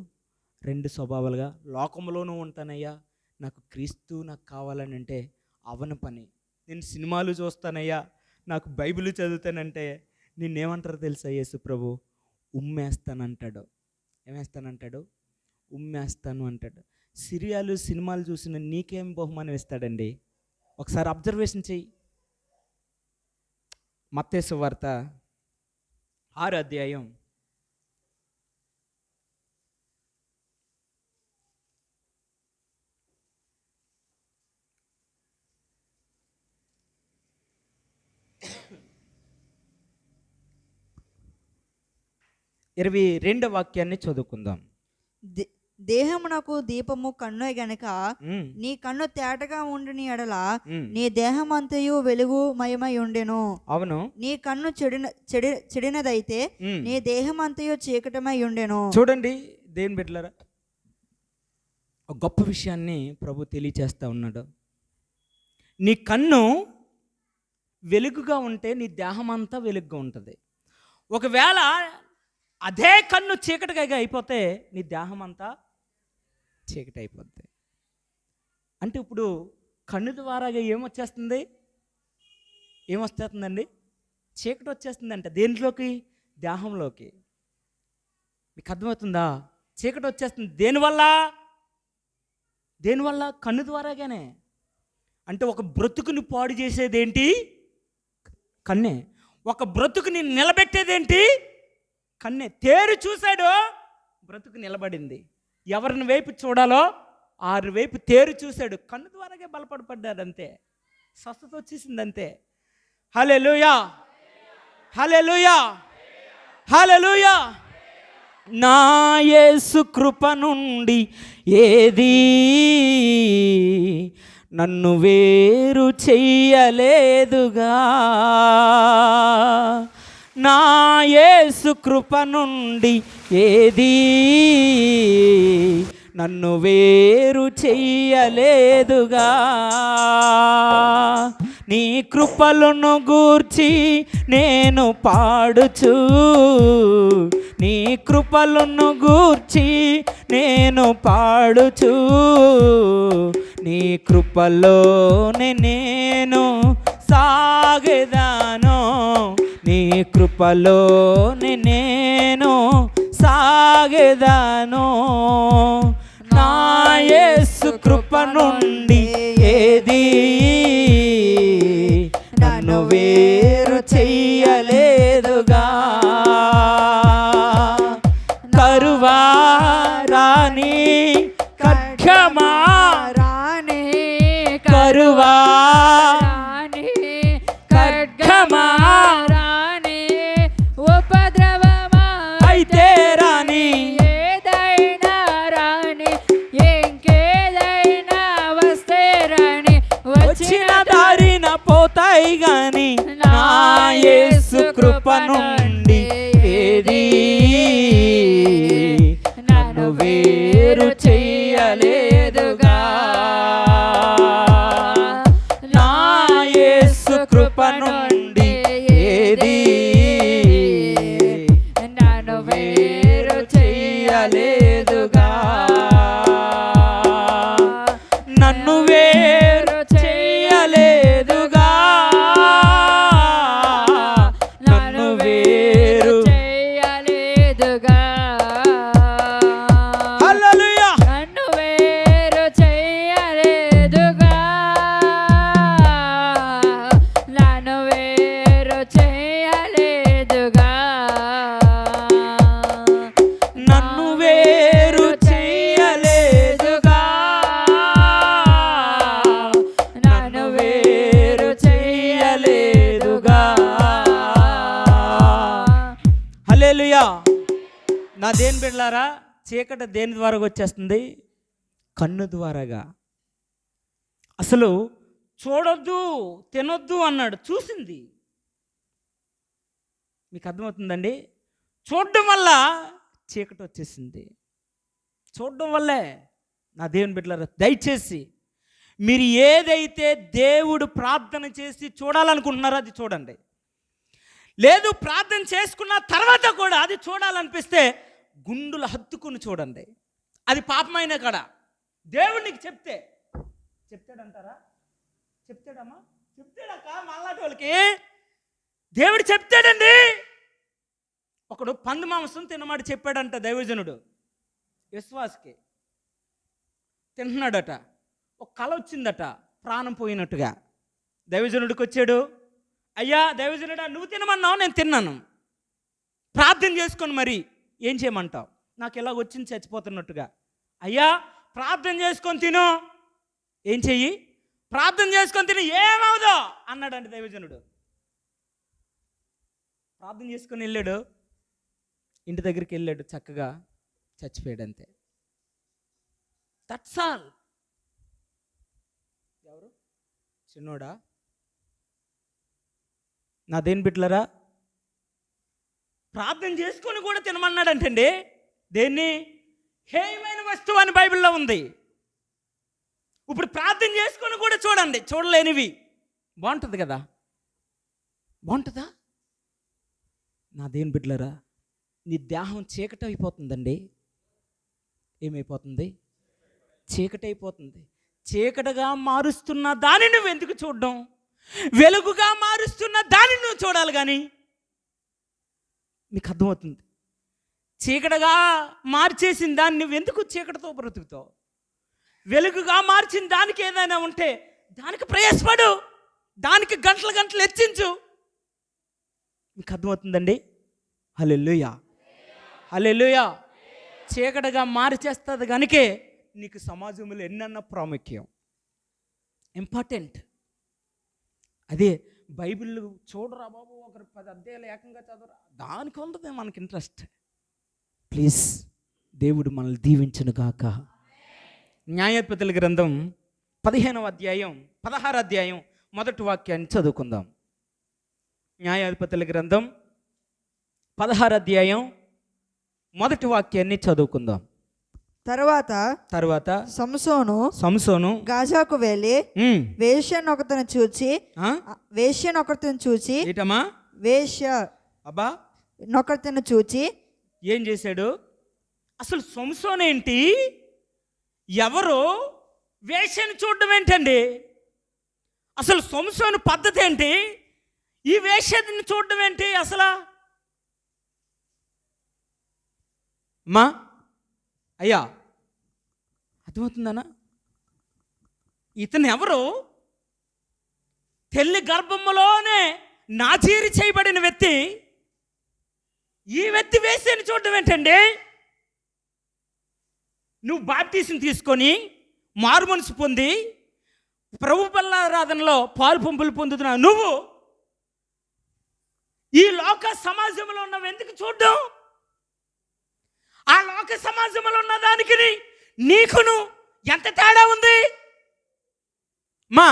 2 స్వభావాలుగా. లోకంలోనూ ఉంటానయ్యా, నాకు క్రీస్తు నాకు కావాలని అంటే అవన పని. నేను సినిమాలు చూస్తానయ్యా, నాకు బైబిల్ చదువుతానంటే నిన్నేమంటారు తెలుసా? యేసు ప్రభు ఉమ్మేస్తానంటాడు. ఏమేస్తానంటాడు? ఉమ్మేస్తాను అంటాడు. సినిమాలు చూసిన నీకేం బహుమానం ఇస్తాడండి? ఒకసారి అబ్జర్వేషన్ చెయ్యి. మత్తయి సువార్త 6వ అధ్యాయం 22వ వాక్యాన్ని చదువుకుందాం. దేహమునకు దీపము కన్ను గనక నీ కన్ను తేటగా ఉండుని ఎడల నీ దేహమంతయు వెలుగు మయమై ఉండెను. అవును. నీ కన్ను చెడినదైతే నీ దేహమంతయు చీకటమై ఉండెను. చూడండి దేని బిడ్డలారా, ఒక గొప్ప విషయాన్ని ప్రభు తెలియచేస్తా ఉన్నాడు. నీ కన్ను వెలుగుగా ఉంటే నీ దేహం అంతా వెలుగుగా ఉంటుంది. ఒకవేళ అదే కన్ను చీకటిగా అయిపోతే నీ దేహం అంతా చీకటి అయిపోద్ది. అంటే ఇప్పుడు కన్ను ద్వారాగా ఏమొచ్చేస్తుంది? ఏమొస్తుందండి? చీకటి వచ్చేస్తుందంట. దేంట్లోకి? దేహంలోకి. మీకు అర్థమవుతుందా? చీకటి వచ్చేస్తుంది. దేనివల్ల? కన్ను ద్వారాగానే. అంటే ఒక బ్రతుకుని పాడు చేసేదేంటి? కన్నే. ఒక బ్రతుకుని నిలబెట్టేదేంటి? కన్నే. తేరు చూశాడు, బ్రతుకు నిలబడింది. ఎవరిని వైపు చూడాలో ఆరు వైపు తేరు చూశాడు. కన్ను ద్వారాగే బలపడిపడ్డాడు, అంతే. స్వస్థత వచ్చేసింది, అంతే. హల్లెలూయా, హల్లెలూయా, హల్లెలూయా. నా యేసు కృప నుండి ఏది నన్ను వేరు చెయ్యలేదుగా. నా యేసు కృప నుండి ఏది నన్ను వేరు చెయ్యలేదుగా. నీ కృపలను గూర్చి నేను పాడుచు, నీ కృపలను గూర్చి నేను పాడుచు, నీ కృపలోనే నేను సాగెదాను, నీ కృపలోనే నేను సాగెదాను. నా యేసు కృప నుండి ఏది నన్ను వేరు చెయ్యలేదుగా. కరువారాని ఖడ్గమారాని, కరువారాని ఖడ్గమారాని, ఉపద్రవమా అయితే రాని, ఏదైనా రాని, ఇంకేదైనా వస్తే రాని, వచ్చిన దారిన పోతాయి గాని, నా యేసు కృప నుండి ఏది నన్ను వేరు చెయ్యలేదుగా. నా యేసు కృప నుండి ఏది నన్ను వేరు చెయ్యలేదుగా. నన్ను వేరు చెయ్యలేదుగా, నన్ను వేరు చెయ్యలేదుగా. హల్లెలూయా. నన్ను వేరు చెయ్యలేదుగా, నన్ను వేరు చెయ్యలేదుగా, నన్ను వేరు చెయ్యలేదుగా, నన్ను వేరు చెయ్యలేదుగా. హల్లెలూయా. నా దేని బిడ్డలారా, చీకటి దేని ద్వారా వచ్చేస్తుంది? కన్ను ద్వారాగా. అసలు చూడొద్దు తినొద్దు అన్నాడు, చూసింది. మీకు అర్థమవుతుందండి? చూడడం వల్ల చీకటి వచ్చేసింది. చూడడం వల్లే. నా దేవుని బిడ్డలారా, దయచేసి మీరు ఏదైతే దేవుడు ప్రార్థన చేసి చూడాలనుకుంటున్నారో అది చూడండి. లేదు ప్రార్థన చేసుకున్న తర్వాత కూడా అది చూడాలనిపిస్తే గుండులు హత్తుకుని చూడండి. అది పాపమైన కాడ దేవుడికి చెప్తాడంటారా? చెప్తాడమ్మా, చెప్తాడక్క. మళ్ళాటి వాళ్ళకి దేవుడు చెప్తాడండి. ఒకడు పంది మాంసం తినమాట చెప్పాడంట దైవజనుడు విశ్వాస్కి. తింటున్నాడట. ఒక కళ వచ్చిందట, ప్రాణం పోయినట్టుగా. దైవజనుడికి వచ్చాడు. అయ్యా దైవజనుడా, నువ్వు తినమన్నావు, నేను తిన్నాను, ప్రార్థన చేసుకొని మరి ఏం చేయమంటావు? నాకు ఇలా వచ్చింది చచ్చిపోతున్నట్టుగా. అయ్యా ప్రార్థన చేసుకొని తిను. ఏం చెయ్యి? ప్రార్థన చేసుకొని తిని ఏమవుదో అన్నాడండి దైవజనుడు. ప్రార్థన చేసుకొని వెళ్ళాడు, ఇంటి దగ్గరికి వెళ్ళాడు, చక్కగా చచ్చిపోయాడు. అంతే. That's all. ఎవరు? చిన్నోడా? నా దేని బిడ్డలరా, ప్రార్థన చేసుకొని కూడా తినమన్నాడంటండి. దేన్ని? హేయమైన వస్తువు అని బైబిల్లో ఉంది. ఇప్పుడు ప్రార్థన చేసుకొని కూడా చూడండి, చూడలేనివి. బాగుంటుంది కదా? బాగుంటుందా? నా దేని బిడ్డలరా, నీ దేహం చీకటి అయిపోతుందండి. ఏమైపోతుంది? చీకటి అయిపోతుంది. చీకటిగా మారుస్తున్న దాన్ని నువ్వు ఎందుకు చూడడం? వెలుగుగా మారుస్తున్న దాన్ని నువ్వు చూడాలి. కానీ మీకు అర్థమవుతుంది, చీకటిగా మార్చేసిన దాన్ని నువ్వు ఎందుకు చీకటితో బ్రతుకుతావు? వెలుగుగా మార్చిన దానికి ఏదైనా ఉంటే దానికి ప్రయాసపడు, దానికి గంటలు గంటలు హెచ్చించు. మీకు అర్థమవుతుందండి? హల్లెలూయా, హల్లెలూయా. చీకటిగా మార్చేస్తుంది కనుకే నీకు సమాజంలో ఎన్నన్నా ప్రాముఖ్యం, ఇంపార్టెంట్. అదే బైబిల్ చూడరా బాబు, ఒకరు 10 అధ్యాయాలు ఏకంగా చదవరా, దానికి ఉండదు మనకి ఇంట్రెస్ట్. ప్లీజ్, దేవుడు మనల్ని దీవించును గాక. న్యాయాధిపతుల గ్రంథం 16 అధ్యాయం మొదటి వాక్యాన్ని చదువుకుందాం. న్యాయాధిపతుల గ్రంథం 16 అధ్యాయం మొదటి వాక్యాన్ని చదువుకుందాం. తరువాత సంసోను గాజాకు వెళ్ళి వేశ్యనొకతను చూచి ఏటమ్మా అబ్బా నొకతను చూచి ఏం చేశాడు? అసలు సంసోను ఏంటి? ఎవరు వేశ్యను చూడడం ఏంటండి? అసలు సంసోను పద్ధతి ఏంటి? ఈ వేశ్యని చూడడం ఏంటి అసలు? అమ్మా అయ్యా అర్థమవుతుందనా? ఇతను ఎవరు? తెల్లి గర్భములోనే నాజీరి చేయబడిన వ్యక్తి. ఈ వ్యక్తి వేసేని చూడడం ఏంటండి? నువ్వు బాప్తీసం తీసుకొని మారు మనసు పొంది ప్రభు బల్లారాధనలో పాలు పంపులు పొందుతున్నావు. నువ్వు ఈ లోక సమాజంలో ఉన్నవి ఎందుకు చూడడం? ఆ లోక సమాజంలో ఉన్న దానికి నీకును ఎంత తేడా ఉంది మా?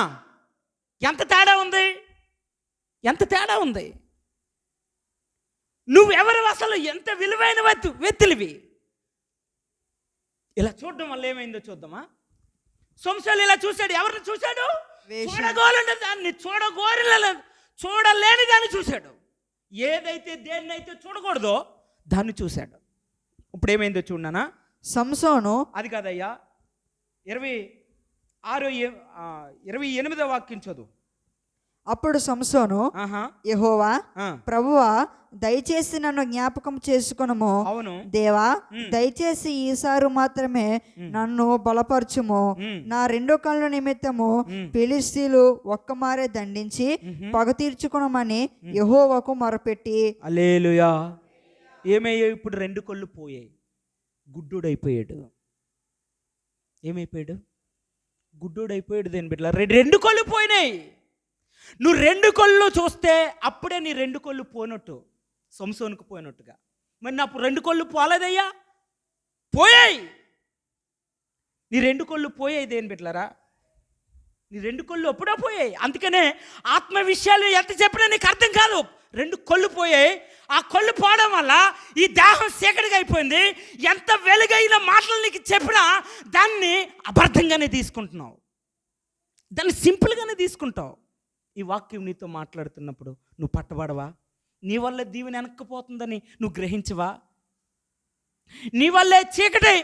ఎంత తేడా ఉంది? ఎంత తేడా ఉంది? నువ్వెవరు అసలు? ఎంత విలువైన వ్యక్తులివి? ఇలా చూడడం వల్ల ఏమైందో చూద్దామా? సంసోను ఇలా చూశాడు. ఎవరిని చూశాడు? చూడగోలని దాన్ని, చూడలేని దాన్ని చూశాడు. ఏదైతే దేన్నైతే చూడకూడదో దాన్ని చూశాడు. ఇప్పుడు ఏమైందో చూడనా? సంసోను అది కాదయ్యా, 28వ వాక్యం చదువు. అప్పుడు సంసోను యెహోవా ప్రభువా దయచేసి నన్ను జ్ఞాపకం చేసుకొనుము. అవును దేవా దయచేసి ఈసారి మాత్రమే నన్ను బలపరచుము. నా 2 కళ్ళ నిమిత్తము ఫిలిష్తీయులు ఒక్కమారే దండించి పగ తీర్చుకొనమని యెహోవాకు మొరపెట్టి. హల్లెలూయా. ఏమయ్యాయి? ఇప్పుడు 2 కళ్ళు పోయాయి. గుడ్డోడైపోయాడు. ఏమైపోయాడు? గుడ్డోడైపోయాడు. దేని బిడ్డ 2 కళ్ళు పోయినాయి. నువ్వు 2 కళ్ళు చూస్తే అప్పుడే నీ 2 కళ్ళు పోయినట్టు, సంసోనుకు పోయినట్టుగా. మరి నాకు 2 కళ్ళు పోలేదయ్యా, పోయాయి. నీ 2 కళ్ళు పోయాయి. దేని బిడ్డలారా, నీ 2 కళ్ళు అప్పుడే పోయాయి. అందుకనే ఆత్మ విషయాలు ఎంత చెప్పినా నీకు అర్థం కాదు. 2 కళ్ళు పోయాయి. ఆ కళ్ళు పోవడం వల్ల ఈ దేహం చీకటిగా అయిపోయింది. ఎంత వెలుగైన మాటలు నీకు చెప్పినా దాన్ని అబద్ధంగానే తీసుకుంటున్నావు, దాన్ని సింపుల్గానే తీసుకుంటావు. ఈ వాక్యం నీతో మాట్లాడుతున్నప్పుడు నువ్వు పట్టబడవా? నీ వల్లే దీవెన వెనక్కిపోతుందని నువ్వు గ్రహించవా? నీ వల్లే చీకటి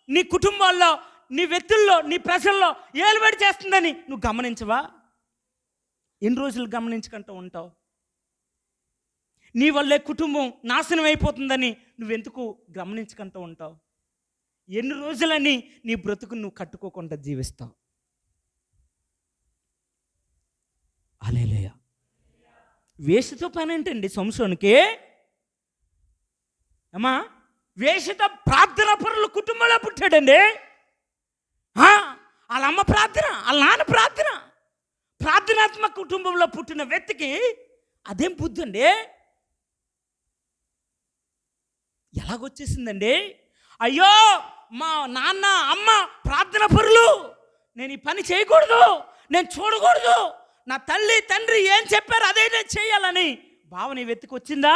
నీ కుటుంబాల్లో నీ వ్యక్తుల్లో నీ ప్రజల్లో ఏలుబడి చేస్తుందని నువ్వు గమనించవా? ఎన్ని రోజులు గమనించకుండా ఉంటావు? నీ వల్లే కుటుంబం నాశనం అయిపోతుందని నువ్వెందుకు గమనించకుండా ఉంటావు? ఎన్ని రోజులని నీ బ్రతుకు నువ్వు కట్టుకోకుండా జీవిస్తావు? హల్లెలూయా. వేషతో పని ఏంటండి సంసోనుకి? అమ్మా, వేషతో ప్రార్థన పరుల కుటుంబంలో పుట్టాడండి. వాళ్ళ అమ్మ ప్రార్థన, వాళ్ళ నాన్న ప్రార్థనాత్మక కుటుంబంలో పుట్టిన వ్యక్తికి అదేం బుద్ధి అండి? ఎలాగొచ్చేసిందండి? అయ్యో మా నాన్న అమ్మ ప్రార్థన పరులు, నేను ఈ పని చేయకూడదు, నేను చూడకూడదు, నా తల్లి తండ్రి ఏం చెప్పారు అదే నేను చేయాలని భావన ఈ వ్యక్తికి వచ్చిందా?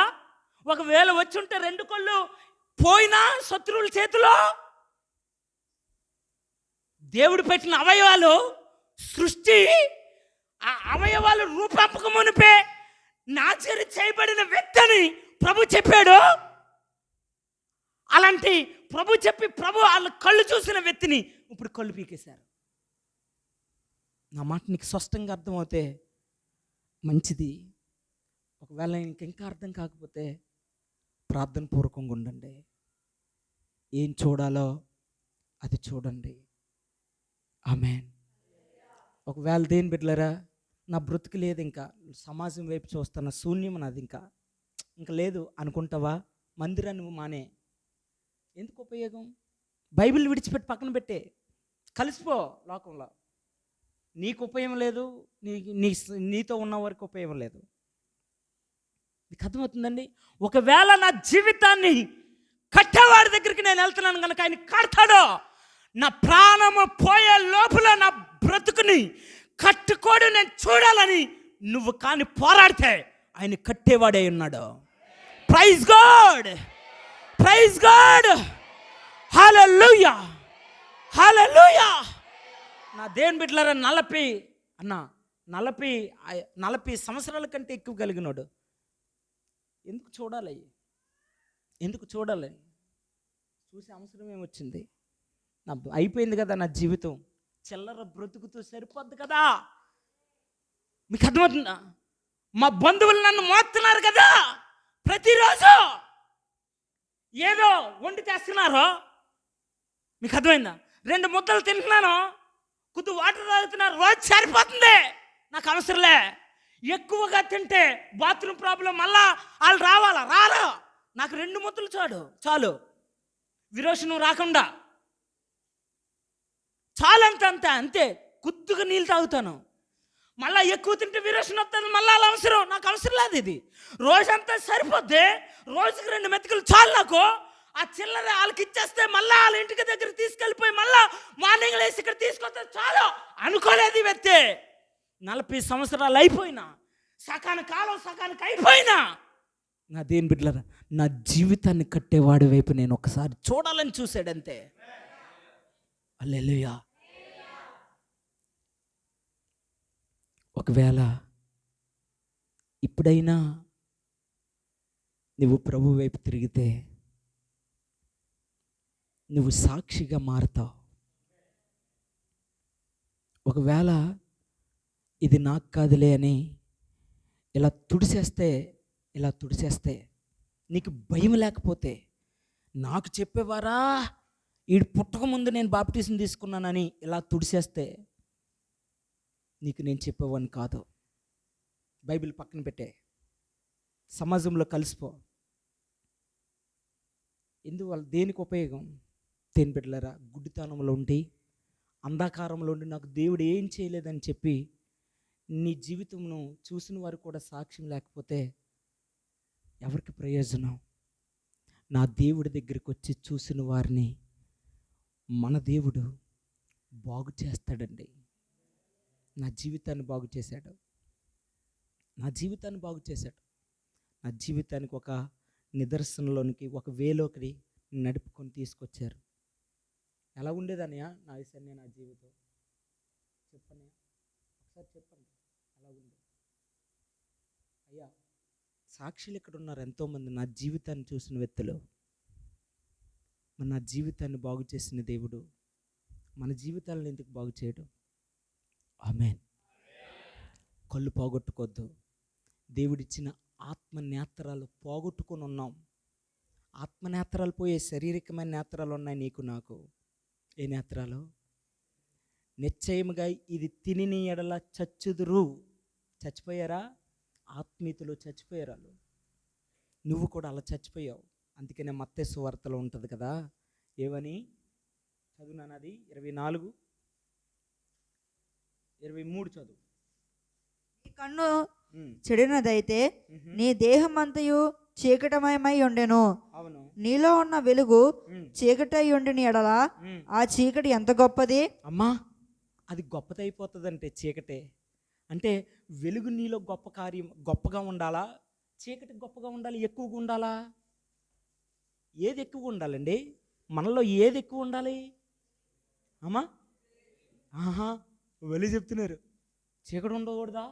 ఒకవేళ వచ్చి ఉంటే 2 కళ్ళు పోయినా శత్రువుల చేతిలో దేవుడు పెట్టిన అవయవాలు సృష్టి, ఆ అవయవాలు రూపంపకమునిపే నాజీరు చేయబడిన వ్యక్తిని ప్రభు చెప్పాడు. అలాంటి ప్రభు చెప్పి వాళ్ళ కళ్ళు చూసిన వ్యక్తిని ఇప్పుడు కళ్ళు పీకేశారు. నా మాట నీకు స్పష్టంగా అర్థమవుతే మంచిది. ఒకవేళ ఇంకా అర్థం కాకపోతే ప్రార్థన పూర్వకంగా ఉండండి. ఏం చూడాలో అది చూడండి. ఆమేన్. ఒకవేళ దేని బిడ్డలారా, నా బ్రతుకు లేదు, ఇంకా సమాజం వైపు చూస్తున్న శూన్యం నాది ఇంకా లేదు అనుకుంటావా? మందిరాన్ని మానే. ఎందుకు ఉపయోగం? బైబిల్ విడిచిపెట్టి పక్కన పెట్టే, కలిసిపో లోకంలో. నీకు ఉపయోగం లేదు, నీతో ఉన్న వరకు ఉపయోగం లేదు. మీకు అర్థమవుతుందండి? ఒకవేళ నా జీవితాన్ని కట్టేవాడి దగ్గరికి నేను వెళ్తున్నాను కనుక ఆయన కడతాడో, నా ప్రాణము పోయే లోపల నా బ్రతుకుని కట్టుకోడు నేను చూడాలని నువ్వు కానీ పోరాడితే ఆయన కట్టేవాడే ఉన్నాడు. ప్రైజ్ గాడ్, ప్రైజ్ గాడ్, హల్లెలూయా, హల్లెలూయా. నా దేవుని బిడ్డలారా, 40 సంవత్సరాల కంటే ఎక్కువ కలిగినాడు. ఎందుకు చూడాలి? ఎందుకు చూడాలి? చూసే అవసరం ఏమొచ్చింది? అయిపోయింది కదా నా జీవితం, చిల్లర బ్రతుకుతూ సరిపోద్ది కదా. మీకు అర్థమవుతుందా? మా బంధువులు నన్ను మోస్తున్నారు కదా, ప్రతిరోజు ఏదో వండి తెస్తున్నారు. మీకు అర్థమైందా? 2 ముద్దలు తింటున్నాను, కొద్ది వాటర్ తాగుతున్నారు, రోజు సరిపోతుంది, నాకు అవసరంలే. ఎక్కువగా తింటే బాత్రూమ్ ప్రాబ్లం, మళ్ళా వాళ్ళు రారా, నాకు 2 ముద్దలు చాలు, విరోచనం రాకుండా అంతే. కొద్దిగా నీళ్ళు తాగుతాను, మళ్ళీ ఎక్కువ తింటే విరోచనం వస్తుంది, మళ్ళీ అలా అవసరం, నాకు అవసరం లేదు. ఇది రోజంతా సరిపోద్ది, రోజుకి 2 మెతుకులు చాలు నాకు. ఆ చిల్లర వాళ్ళకి ఇచ్చేస్తే మళ్ళీ వాళ్ళ ఇంటికి దగ్గర తీసుకెళ్ళిపోయి మళ్ళీ మార్నింగ్ లేసి ఇక్కడ తీసుకొస్తే చాలు అనుకోలేదు. వ్యక్తి 40 సంవత్సరాలు అయిపోయినా, సకానికి అయిపోయినా, నా దేని బిడ్డలారా, నా జీవితాన్ని కట్టేవాడి వైపు నేను ఒకసారి చూడాలని చూశాడంతే. హల్లెలూయా. ఒకవేళ ఇప్పుడైనా నువ్వు ప్రభు వైపు తిరిగితే నువ్వు సాక్షిగా మారుతావు. ఒకవేళ ఇది నాకు కాదులే అని ఇలా తుడిసేస్తే నీకు భయం లేకపోతే, నాకు చెప్పేవారా వీడు పుట్టక ముందు నేను బాప్టిజం తీసుకున్నానని ఇలా తుడిసేస్తే నీకు నేను చెప్పేవాడిని కాదు. బైబిల్ పక్కన పెట్టే, సమాజంలో కలిసిపో. ఎందువల్ల? దేనికి ఉపయోగం? దేని బిడ్డలారా, గుడ్డితనంలో ఉండి, అంధకారంలో ఉండి నాకు దేవుడు ఏం చేయలేదని చెప్పి నీ జీవితంను చూసిన వారు కూడా సాక్ష్యం లేకపోతే ఎవరికి ప్రయోజనం? నా దేవుడి దగ్గరికి వచ్చి చూసిన వారిని మన దేవుడు బాగు చేస్తాడండి. నా జీవితాన్ని బాగు చేశాడు, నా జీవితానికి ఒక నిదర్శనలోనికి, ఒక వేలోకి నడుపుకొని తీసుకొచ్చారు. ఎలా ఉండేదన్నయ్య నా విషయాన్ని, నా జీవితం చెప్పండి, ఒకసారి చెప్పండి ఎలా ఉంది? అయ్యా, సాక్షులు ఇక్కడ ఉన్నారు ఎంతోమంది, నా జీవితాన్ని చూసిన వ్యక్తులు. నా జీవితాన్ని బాగు చేసిన దేవుడు మన జీవితాలను ఎందుకు బాగు చేయడు? ఆమేన్. కళ్ళు పోగొట్టుకోవద్దు. దేవుడిచ్చిన ఆత్మనేత్రాలు పోగొట్టుకొని ఉన్నాం. ఆత్మనేత్రాలు పోయే శారీరకమైన నేత్రాలు ఉన్నాయి నీకు నాకు. ఏ నేత్రాలు? నిశ్చయముగా ఇది తిని ఎడల చచ్చుదురు. చచ్చిపోయారా? ఆత్మీయులు చచ్చిపోయారు. నువ్వు కూడా అలా చచ్చిపోయావు. అందుకనే మత్తయి సువార్తలో ఉంటుంది కదా, ఏమని చదువునానది 24:23 చదువు. నీ కన్ను చెడినదైతే నీ దేహమంతయు చీకటమయమై ఉండెను. అవును. నీలో ఉన్న వెలుగు చీకటై ఉండిన ఎడల ఆ చీకటి ఎంత గొప్పది? అమ్మా, అది గొప్పదైపోతుందంటే చీకటే. అంటే వెలుగు నీలో గొప్పగా ఉండాలా? చీకటి గొప్పగా ఉండాలి, ఎక్కువగా ఉండాలా? ఏది ఎక్కువగా ఉండాలండి? మనలో ఏది ఎక్కువ ఉండాలి? అమ్మా, వెలుగు చెప్తున్నారు, చీకటి ఉండకూడదా?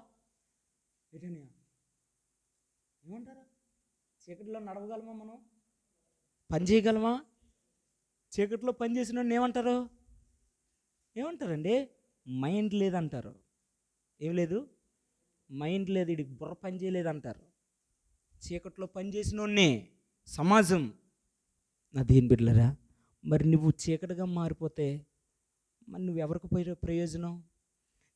ఏమంటారా? చీకటిలో నడవగలమా? మనం పని చేయగలమా? చీకటిలో పని చేసిన ఏమంటారండి? మైండ్ లేదంటారు. ఏం లేదు? మైండ్ లేదు, ఇది బుర్ర పని చేయలేదంటారు. చీకట్లో పని చేసినోడ్నే సమాజం. నా దేని బిడ్డలరా, మరి నువ్వు చీకటిగా మారిపోతే మరి నువ్వు ఎవరికి ప్రయోజనం?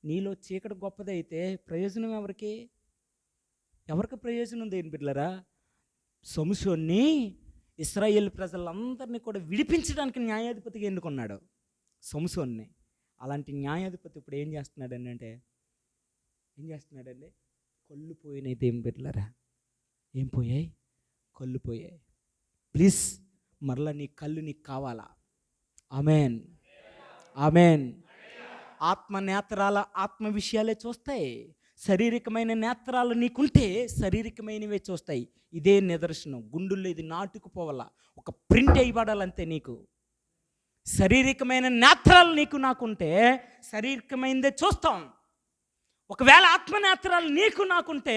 నీలో చీకటి గొప్పదైతే ప్రయోజనం ఎవరికి ప్రయోజనం? దేని బిడ్డలరా, సంసోన్ని ఇశ్రాయేల్ ప్రజలందరినీ కూడా విడిపించడానికి న్యాయాధిపతిగా ఎన్నుకున్నాడు సంసోన్ని. అలాంటి న్యాయాధిపతి ఇప్పుడు ఏం చేస్తున్నాడండి? కళ్ళు పోయినాయి. దేని బిడ్డలరా, ఏం పోయాయి? కళ్ళు పోయాయి. ప్లీజ్, మరలా నీ కళ్ళు నీకు కావాలా? ఆమెన్. ఆమెన్. ఆత్మ నేత్రాల ఆత్మ విషయాలే చూస్తాయి. శారీరకమైన నేత్రాలు నీకుంటే శారీరకమైనవే చూస్తాయి. ఇదే నిదర్శనం. గుండుల్లో ఇది నాటుకుపోవాల, ఒక ప్రింట్ వేయబడాలంతే. నీకు శారీరకమైన నేత్రాలు నీకు నాకుంటే శారీరకమైనదే చూస్తాం. ఒకవేళ ఆత్మ నేత్రాలు నీకు నాకుంటే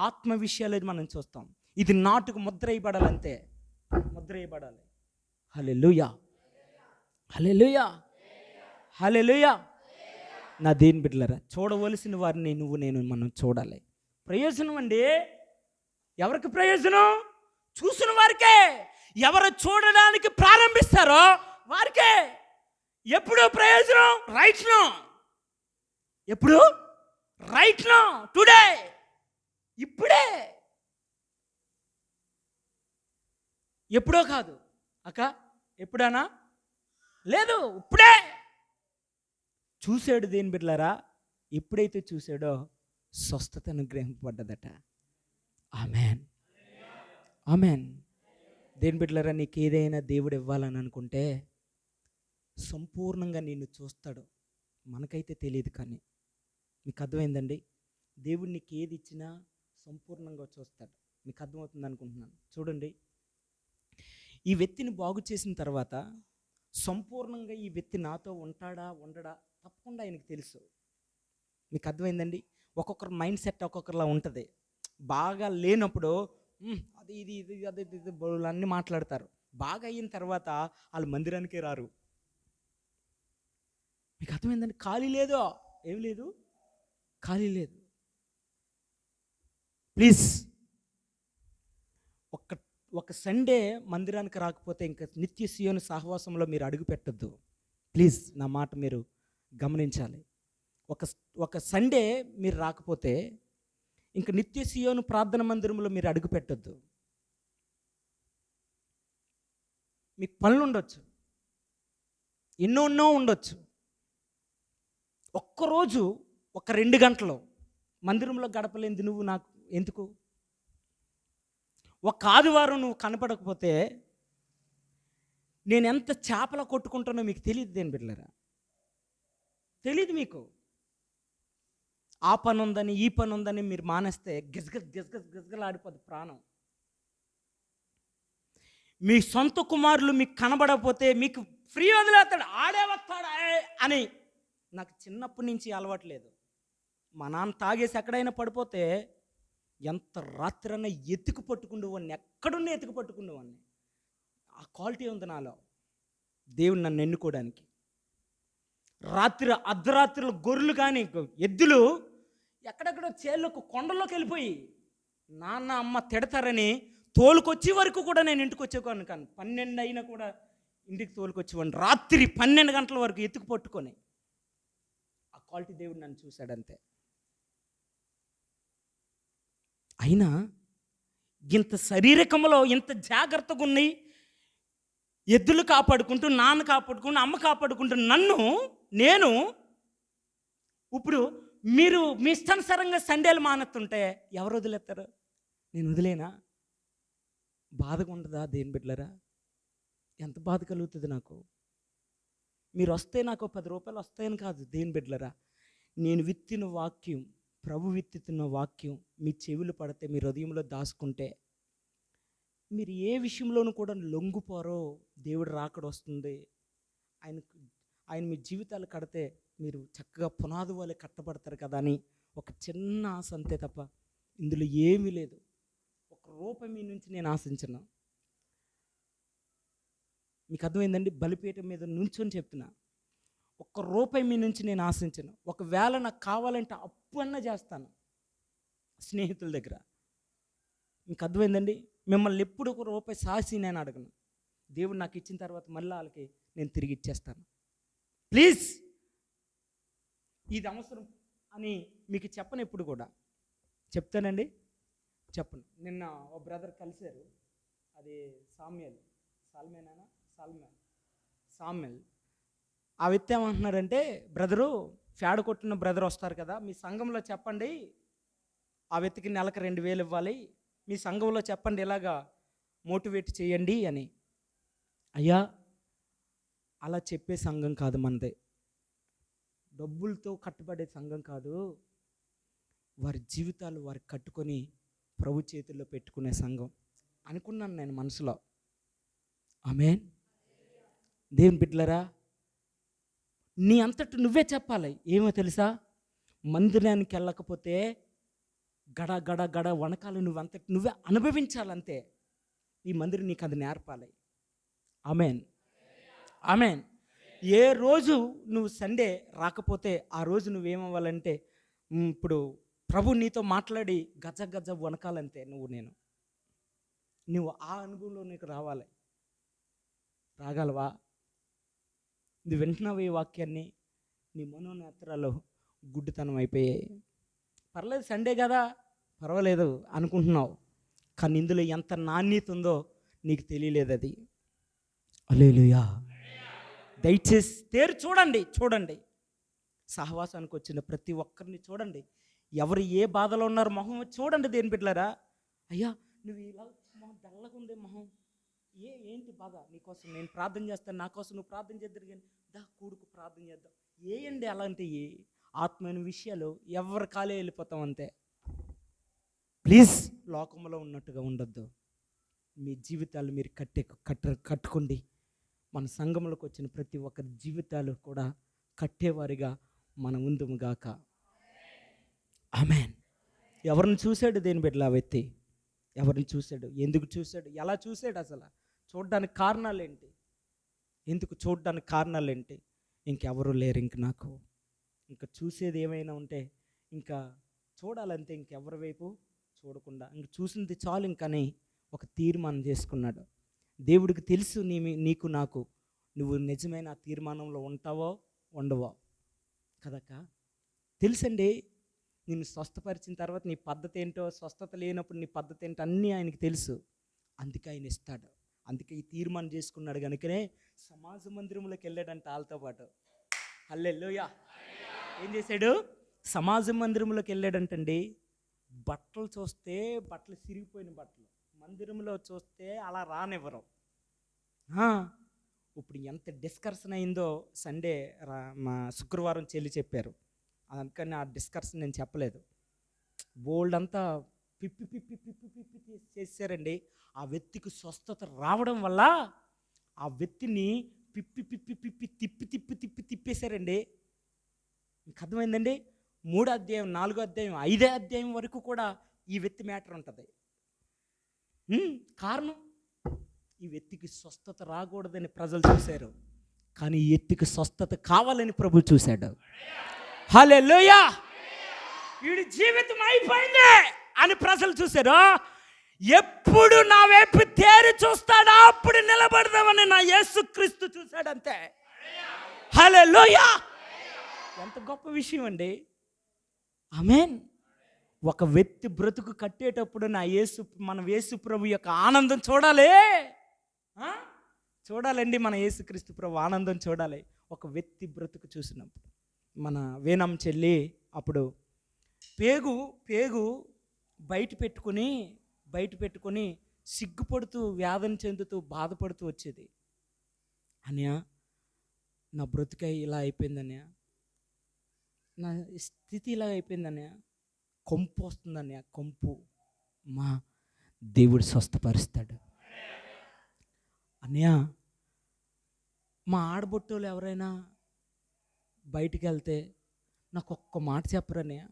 ఆత్మ విషయాలు మనం చూస్తాం. ఇది నాటుకు ముద్ర వేయబడాలంతే, ముద్ర వేయబడాలి. హల్లెలూయా, హల్లెలూయా, హల్లెలూయా. నా దేని బిడ్డలారా, చూడవలసిన వారిని నేను మనం చూడాలి. ప్రయోజనం అండి. ఎవరికి ప్రయోజనం? చూసిన వారికే. ఎవరు చూడడానికి ప్రారంభిస్తారో వారికే. ఎప్పుడు ప్రయోజనం? Right now. ఎప్పుడు? రైట్ నో, టుడే, ఇప్పుడే. ఎప్పుడో కాదు అక్క, ఎప్పుడైనా లేదు, ఇప్పుడే. చూశాడు దేని బిడ్డలారా, ఎప్పుడైతే చూశాడో స్వస్థత అనుగ్రహింపబడ్డదట. Amen, amen. దేని బిడ్డలారా, నీకు ఏదైనా దేవుడు ఇవ్వాలని అనుకుంటే సంపూర్ణంగా నిన్ను చూస్తాడు. మనకైతే తెలియదు, కానీ మీకు అర్థమైందండి. దేవుడు నీకు ఏది ఇచ్చినా సంపూర్ణంగా చూస్తాడు. మీకు అర్థమవుతుంది అనుకుంటున్నాను. చూడండి, ఈ వ్యక్తిని బాగు చేసిన తర్వాత సంపూర్ణంగా ఈ వ్యక్తి నాతో ఉంటాడా ఉండడా తప్పకుండా ఆయనకు తెలుసు. మీకు అర్థమైందండి. ఒక్కొక్కరు మైండ్ సెట్ ఒక్కొక్కరిలా ఉంటుంది. బాగా లేనప్పుడు అది ఇది ఇది అది ఇది అన్నీ మాట్లాడతారు. బాగా అయిన తర్వాత వాళ్ళు మందిరానికే రారు. మీకు అర్థమైందండి. ఖాళీ లేదో, ఏం లేదు, ఖాళీ లేదు. ప్లీజ్, ఒక సండే మందిరానికి రాకపోతే ఇంకా నిత్య సియోను సహవాసంలో మీరు అడుగు పెట్టద్దు. ప్లీజ్, నా మాట మీరు గమనించాలి. ఒక సండే మీరు రాకపోతే ఇంకా నిత్య సియోను ప్రార్థన మందిరంలో మీరు అడుగు పెట్టద్దు. మీకు పనులు ఉండొచ్చు, ఎన్నో ఉండొచ్చు. ఒక్కరోజు ఒక 2 గంటలు మందిరంలో గడపలేంది నువ్వు నాకు ఎందుకు? ఒక ఆదివారం నువ్వు కనపడకపోతే నేను ఎంత చేపల కొట్టుకుంటానో మీకు తెలియదు. దేని బిడ్డలారా, తెలియదు మీకు. ఆ పని ఉందని ఈ పని ఉందని మీరు మానేస్తే గిజగలాడిపోద్ది ప్రాణం. మీ సొంత కుమారులు మీకు కనబడకపోతే మీకు ఫ్రీ వదిలేస్తాడు, ఆడే వస్తాడు అని. నాకు చిన్నప్పటి నుంచి అలవాట్లేదు. మా నాన్న తాగేసి ఎక్కడైనా పడిపోతే ఎంత రాత్రన్నా ఎత్తుకు పట్టుకుండేవాడిని, ఎక్కడున్నా ఎత్తుకు పట్టుకుండేవాడిని. ఆ క్వాలిటీ ఉంది నాలో. దేవుడు నన్ను ఎన్నుకోవడానికి. అర్ధరాత్రులు గొర్రెలు కానీ ఎద్దులు ఎక్కడెక్కడో చేళ్ళకు కొండల్లోకి వెళ్ళిపోయి నాన్న అమ్మ తిడతారని తోలుకొచ్చే వరకు కూడా నేను ఇంటికి వచ్చేవాడిని. కానీ 12 అయినా కూడా ఇంటికి తోలుకొచ్చేవాడిని. రాత్రి 12 గంటల వరకు ఎత్తుకు పట్టుకొని. ఆ క్వాలిటీ దేవుడు నన్ను చూశాడంతే. అయినా ఇంత శరీరకంలో ఇంత జాగ్రత్తగా ఉన్నాయి, ఎద్దులు కాపాడుకుంటూ, నాన్న కాపాడుకుంటూ, అమ్మ కాపాడుకుంటూ నేను ఇప్పుడు మీరు మీ ఇష్టానుసారంగా సండేలు మానేస్తుంటే ఎవరు వదిలేస్తారు? నేను వదిలేనా? బాధగా ఉండదా దేని బిడ్డలారా? ఎంత బాధ కలుగుతుంది నాకు. మీరు వస్తే నాకు 10 రూపాయలు వస్తాయని కాదు దేని బిడ్డలారా. నేను విత్తిన వాక్యం, ప్రభు విత్తుతున్న వాక్యం మీ చెవులు పడితే, మీ హృదయంలో దాచుకుంటే, మీరు ఏ విషయంలోనూ కూడా లొంగిపోరో. దేవుడు రాకడ వస్తుంది. ఆయన మీ జీవితాలు కడితే మీరు చక్కగా పునాది వాళ్ళే కట్టబడతారు కదా అని ఒక చిన్న ఆశ అంతే తప్ప ఇందులో ఏమీ లేదు. 1 రూపాయి మీ నుంచి నేను ఆశించను. మీకు అర్థమైందండి. బలిపీఠం మీద నుంచొని చెప్తున్నా, 1 రూపాయి మీ నుంచి నేను ఆశించను. ఒకవేళ నాకు కావాలంటే అప్పు అన్నా చేస్తాను స్నేహితుల దగ్గర. మీకు అర్థమైందండి. మిమ్మల్ని ఎప్పుడు 1 రూపాయి సాసి నేను అడగను. దేవుడు నాకు ఇచ్చిన తర్వాత మళ్ళీ వాళ్ళకి నేను తిరిగి ఇచ్చేస్తాను. ప్లీజ్, ఇది అవసరం అని మీకు చెప్పను. ఎప్పుడు కూడా చెప్తానండి, చెప్పను. నిన్న ఓ బ్రదర్ కలిశారు, అది సామ్యల్. ఆ వ్యక్తి ఏమంటున్నారంటే, బ్రదరు ఫ్యాడ్ కొట్టిన బ్రదర్ వస్తారు కదా, మీ సంఘంలో చెప్పండి ఆ వ్యక్తికి నెలకు 2000 ఇవ్వాలి, మీ సంఘంలో చెప్పండి ఇలాగా మోటివేట్ చేయండి అని. అయ్యా, అలా చెప్పే సంఘం కాదు మనదే. డబ్బులతో కట్టుబడే సంఘం కాదు, వారి జీవితాలు వారు కట్టుకొని ప్రభు చేతుల్లో పెట్టుకునే సంఘం అనుకున్నాను నేను మనసులో. ఆమేన్. దేవుని బిడ్డలారా, నీ అంతటి నువ్వే చెప్పాలి. ఏమో తెలుసా, మందిరానికి వెళ్ళకపోతే గడ గడ గడ వణకాలు నువ్వంతటి నువ్వే అనుభవించాలంతే. ఈ మందిరం నీకు అది నేర్పాలి. ఆమేన్, ఆమేన్. ఏ రోజు నువ్వు సండే రాకపోతే ఆ రోజు నువ్వేమవ్వాలంటే, ఇప్పుడు ప్రభు నీతో మాట్లాడి గజ గజ వణకాలంతే. నువ్వు ఆ అనుభవంలో నీకు రావాలి. రాగలవా? నువ్వు వింటున్నావు ఈ వాక్యాన్ని, నీ మనోనేత్రాలు గుడ్డితనం అయిపోయాయి. పర్లేదు సండే కదా, పర్వాలేదు అనుకుంటున్నావు, కానీ ఇందులో ఎంత నాణ్యత ఉందో నీకు తెలియలేదు. అది హల్లెలూయా. దయచేసి తేరు చూడండి. సహవాసానికి వచ్చిన ప్రతి ఒక్కరిని చూడండి. ఎవరు ఏ బాధలో ఉన్నారు మొహం చూడండి. దేని బిడ్డలారా, అయ్యా నువ్వు ఇలా మొహం తెల్లగా ఉంది, మొహం ఏంటి బాధ? నీకోసం నేను ప్రార్థన చేస్తాను, నా కోసం నువ్వు ప్రార్థన చేద్దరు, కానీ దా కూడుకు ప్రార్థన చేద్దాం. ఏంటి అలాంటివి ఆత్మైన విషయాలు ఎవరి కాలే వెళ్ళిపోతాం అంతే. ప్లీజ్ లోకంలో ఉన్నట్టుగా ఉండొద్దు. మీ జీవితాలు మీరు కట్టుకోండి. మన సంఘంలోకి వచ్చిన ప్రతి ఒక్కరి జీవితాలు కూడా కట్టేవారిగా మనం ఉందుముగాక. ఆమేన్. ఎవరిని చూశాడు దేని బిడ్డలా వ్యక్తి? ఎవరిని చూశాడు? ఎందుకు చూశాడు? ఎలా చూశాడు? అసలు చూడడానికి కారణాలు ఏంటి? ఎందుకు చూడడానికి కారణాలు ఏంటి? ఇంకెవరు లేరు నాకు. ఇంకా చూసేది ఏమైనా ఉంటే ఇంకా చూడాలంటే ఇంకెవరి వైపు చూడకుండా ఇంక చూసింది చాలు ఇంకని ఒక తీర్మానం చేసుకున్నాడు. దేవుడికి తెలుసు నీకు నాకు నువ్వు నిజమైన ఆ తీర్మానంలో ఉంటావో ఉండవో కదక్క. తెలుసండి. నిన్ను స్వస్థపరిచిన తర్వాత నీ పద్ధతి ఏంటో, స్వస్థత లేనప్పుడు నీ పద్ధతి ఏంటో అన్నీ ఆయనకి తెలుసు. అందుకే ఆయన ఇస్తాడు. అందుకే ఈ తీర్మానం చేసుకున్నాడు. కనుకనే సమాజ మందిరంలోకి వెళ్ళాడంట వాళ్ళతో పాటు. హల్లెలూయా. ఏం చేశాడు? సమాజ మందిరంలోకి వెళ్ళాడంటండి. బట్టలు చూస్తే బట్టలు సిరిగిపోయిన బట్టలు, మందిరంలో చూస్తే అలా రానివ్వరు. ఇప్పుడు ఎంత డిస్కషన్ అయిందో సండే మా శుక్రవారం చెల్లి చెప్పారు. అందుకని ఆ డిస్కషన్ నేను చెప్పలేదు. బోల్డ్ అంతా పిప్పి చేశారండి. ఆ వ్యక్తికి స్వస్థత రావడం వల్ల ఆ వ్యక్తిని తిప్పేశారండి. మీకు అర్థమైందండి? 3వ అధ్యాయం, 4వ అధ్యాయం, 5వ అధ్యాయం వరకు కూడా ఈ వ్యక్తి మ్యాటర్ ఉంటుంది. కారణం, ఈ వ్యక్తికి స్వస్థత రాకూడదని ప్రజలు చూశారు, కానీ ఈ వ్యక్తికి స్వస్థత కావాలని ప్రభు చూశాడు. హల్లెలూయా. వీడి జీవితం అయిపోయింది అని ప్రజలు చూశారు. ఎప్పుడు నా వైపు తేరి చూస్తాడో అప్పుడు నిలబడదామని నా యేసుక్రీస్తు చూశాడంతే. హల్లెలూయా. ఎంత గొప్ప విషయం అండి. ఆమేన్. ఒక వ్యక్తి బ్రతుకు కట్టేటప్పుడు మన యేసు ప్రభు యొక్క ఆనందం చూడాలి. చూడాలండి, మన యేసుక్రీస్తు ప్రభు ఆనందం చూడాలి. ఒక వ్యక్తి బ్రతుకు చూసినప్పుడు మన వేనం చెల్లి అప్పుడు పేగు బయట పెట్టుకొని సిగ్గుపడుతూ, వేదన చెందుతూ, బాధపడుతూ వచ్చేది. అన్నయ్య నా బ్రతుకై ఇలా అయిపోయిందన్నయ్య, నా స్థితి ఇలా అయిపోయిందన్నయ్య, కొంపు వస్తుందన్నయ్య, కొంపు. మా దేవుడు స్వస్థపరుస్తాడు అన్నయ్య. మా ఆడబొట్టోళ్ళు ఎవరైనా బయటికి వెళ్తే నాకు ఒక్క మాట చెప్పరన్నయ్య,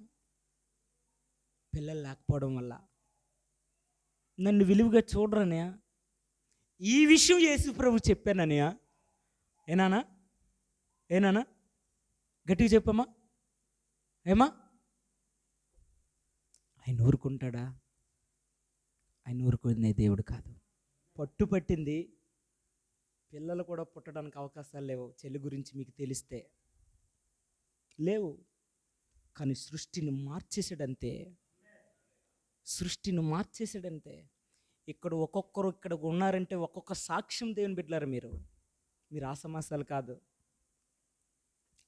పిల్లలు లేకపోవడం వల్ల నన్ను విలువగా చూడరన్నయ్య. ఈ విషయం యేసు ప్రభు చెప్పానన్నయ్య. ఏనానా గట్టిగా చెప్పమ్మా. ఏమా? ఆయన ఊరుకుంటాడా? ఆయన ఊరుకునే దేవుడు కాదు. పట్టింది. పిల్లలు కూడా పుట్టడానికి అవకాశాలు లేవు. చెల్లి గురించి మీకు తెలిస్తే లేవు, కానీ సృష్టిని మార్చేసాడంతే. ఇక్కడ ఒక్కొక్కరు ఇక్కడ ఉన్నారంటే ఒక్కొక్క సాక్ష్యం దేవుని బిడ్డలారా. మీరు ఆసమాసాలు కాదు.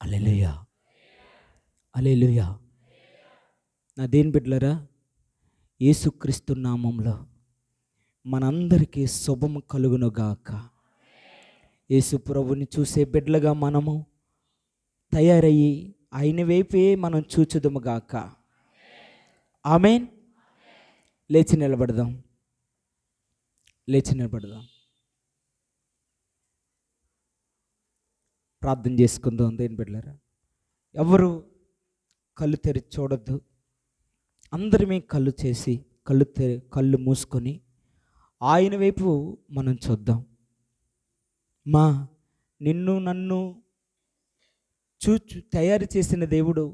హల్లెలూయా, హల్లెలూయా. నా దేవుని బిడ్డలారా, యేసుక్రీస్తు నామంలో మనందరికీ శుభము కలుగునుగాక. యేసు ప్రభుని చూసే బిడ్డలుగా మనము తయారయ్యి ఆయన వైపే మనం చూచుదుముగాక. ఆమేన్. లేచి నిలబడదాం, లేచి నిలబడదాం, ప్రార్థన చేసుకుందాం. దేని బిడ్డలారా, ఎవరు కళ్ళు తెరిచి చూడొద్దు. అందరమే కళ్ళు మూసుకొని ఆయన వైపు మనం చూద్దాం. నిన్ను నన్ను తయారు చేసిన దేవుడు,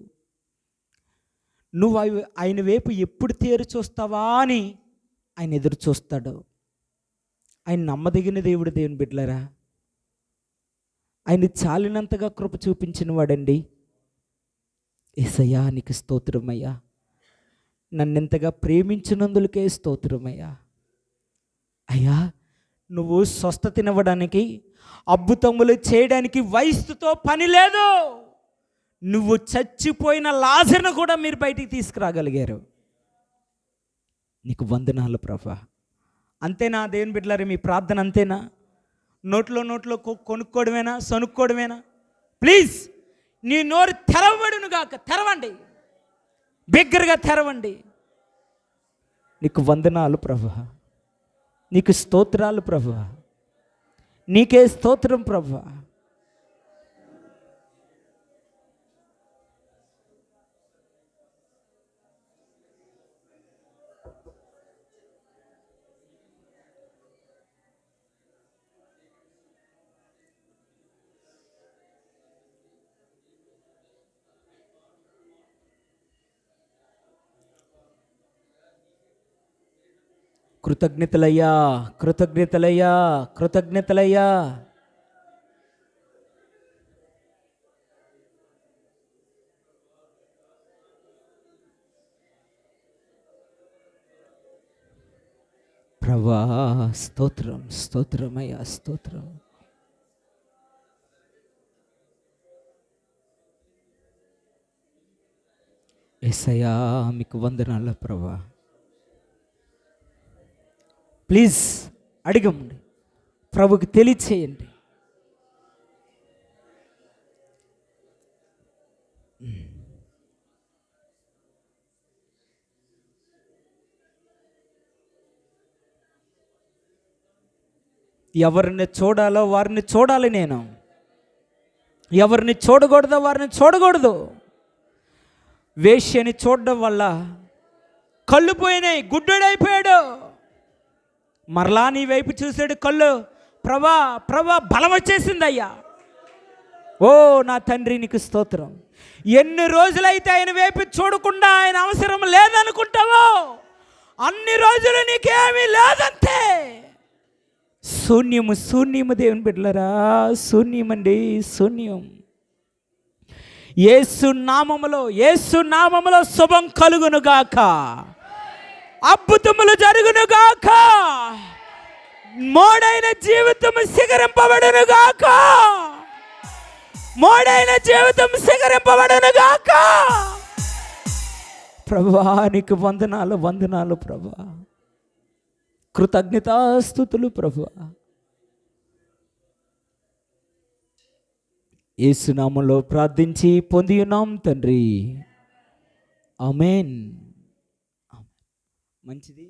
నువ్వు ఆయన వైపు ఎప్పుడు తేరు చూస్తావా అని ఆయన ఎదురు చూస్తాడు. ఆయన నమ్మదగిన దేవుడు. దేవుని బిడ్డలారా, ఆయన చాలినంతగా కృప చూపించిన వాడండి. యేసయ్యా నీకు స్తోత్రమయ్యా, నన్నెంతగా ప్రేమించినందులకే స్తోత్రమయ్యా. అయ్యా, నువ్వు స్వస్థతనివ్వడానికి, అద్భుతములు చేయడానికి వయస్సుతో పని లేదు. నువ్వు చచ్చిపోయిన లాజరును కూడా మీరు బయటికి తీసుకురాగలిగారు. నీకు వందనాలు ప్రభా. అంతేనా దేవుని బిడ్డలారా, మీ ప్రార్థన అంతేనా? నోట్లో కొనుక్కోవడమేనా, సనుక్కోవడమేనా? ప్లీజ్ నీ నోరు తెరవబడును గాక. తెరవండి, బిగ్గరగా తెరవండి. నీకు వందనాలు ప్రభా, నీకు స్తోత్రాలు ప్రభా, నీకే స్తోత్రం ప్రభా. కృతజ్ఞతలయ్యా, కృతజ్ఞతలయ్యా, కృతజ్ఞతలయ్యా. ప్రభా స్తోత్రం, స్తోత్రమయ్యా, స్తోత్రం. యేసయ్యా మీకు వందనాలు ప్రభా. ప్లీజ్ అడగండి, ప్రభుకి తెలియచేయండి. ఎవరిని చూడాలో వారిని చూడాలి నేను, ఎవరిని చూడకూడదో వారిని చూడకూడదు. వేశ్యని చూడడం వల్ల కళ్ళు పోయినాయి, గుడ్డోడైపోయాడు. మరలా నీ వైపు చూసాడు, కళ్ళు ప్రభా ప్రభా బలం వచ్చేసింది అయ్యా. ఓ నా తండ్రి నీకు స్తోత్రం. ఎన్ని రోజులైతే ఆయన వైపు చూడకుండా ఆయన అవసరం లేదనుకుంటావో అన్ని రోజులు నీకేమీ లేదంతే. శూన్యము, శూన్యము దేవుని బిడ్డలారా, శూన్యమండి, శూన్యం. యేసు నామములో శుభం కలుగునుగాక, అద్భుతములు జరుగునుగాక, మోడైన జీవితం శిఖరింపబడునుగాక, మోడైన జీవితం శిఖరింపబడునుగాక. ప్రభువా నీకు వందనాలు, వందనాలు ప్రభువా, కృతజ్ఞతాస్తుతులు ప్రభువా. యేసు నామములో ప్రార్థించి పొంది ఉన్నాం తండ్రి. ఆమేన్. మంచిది.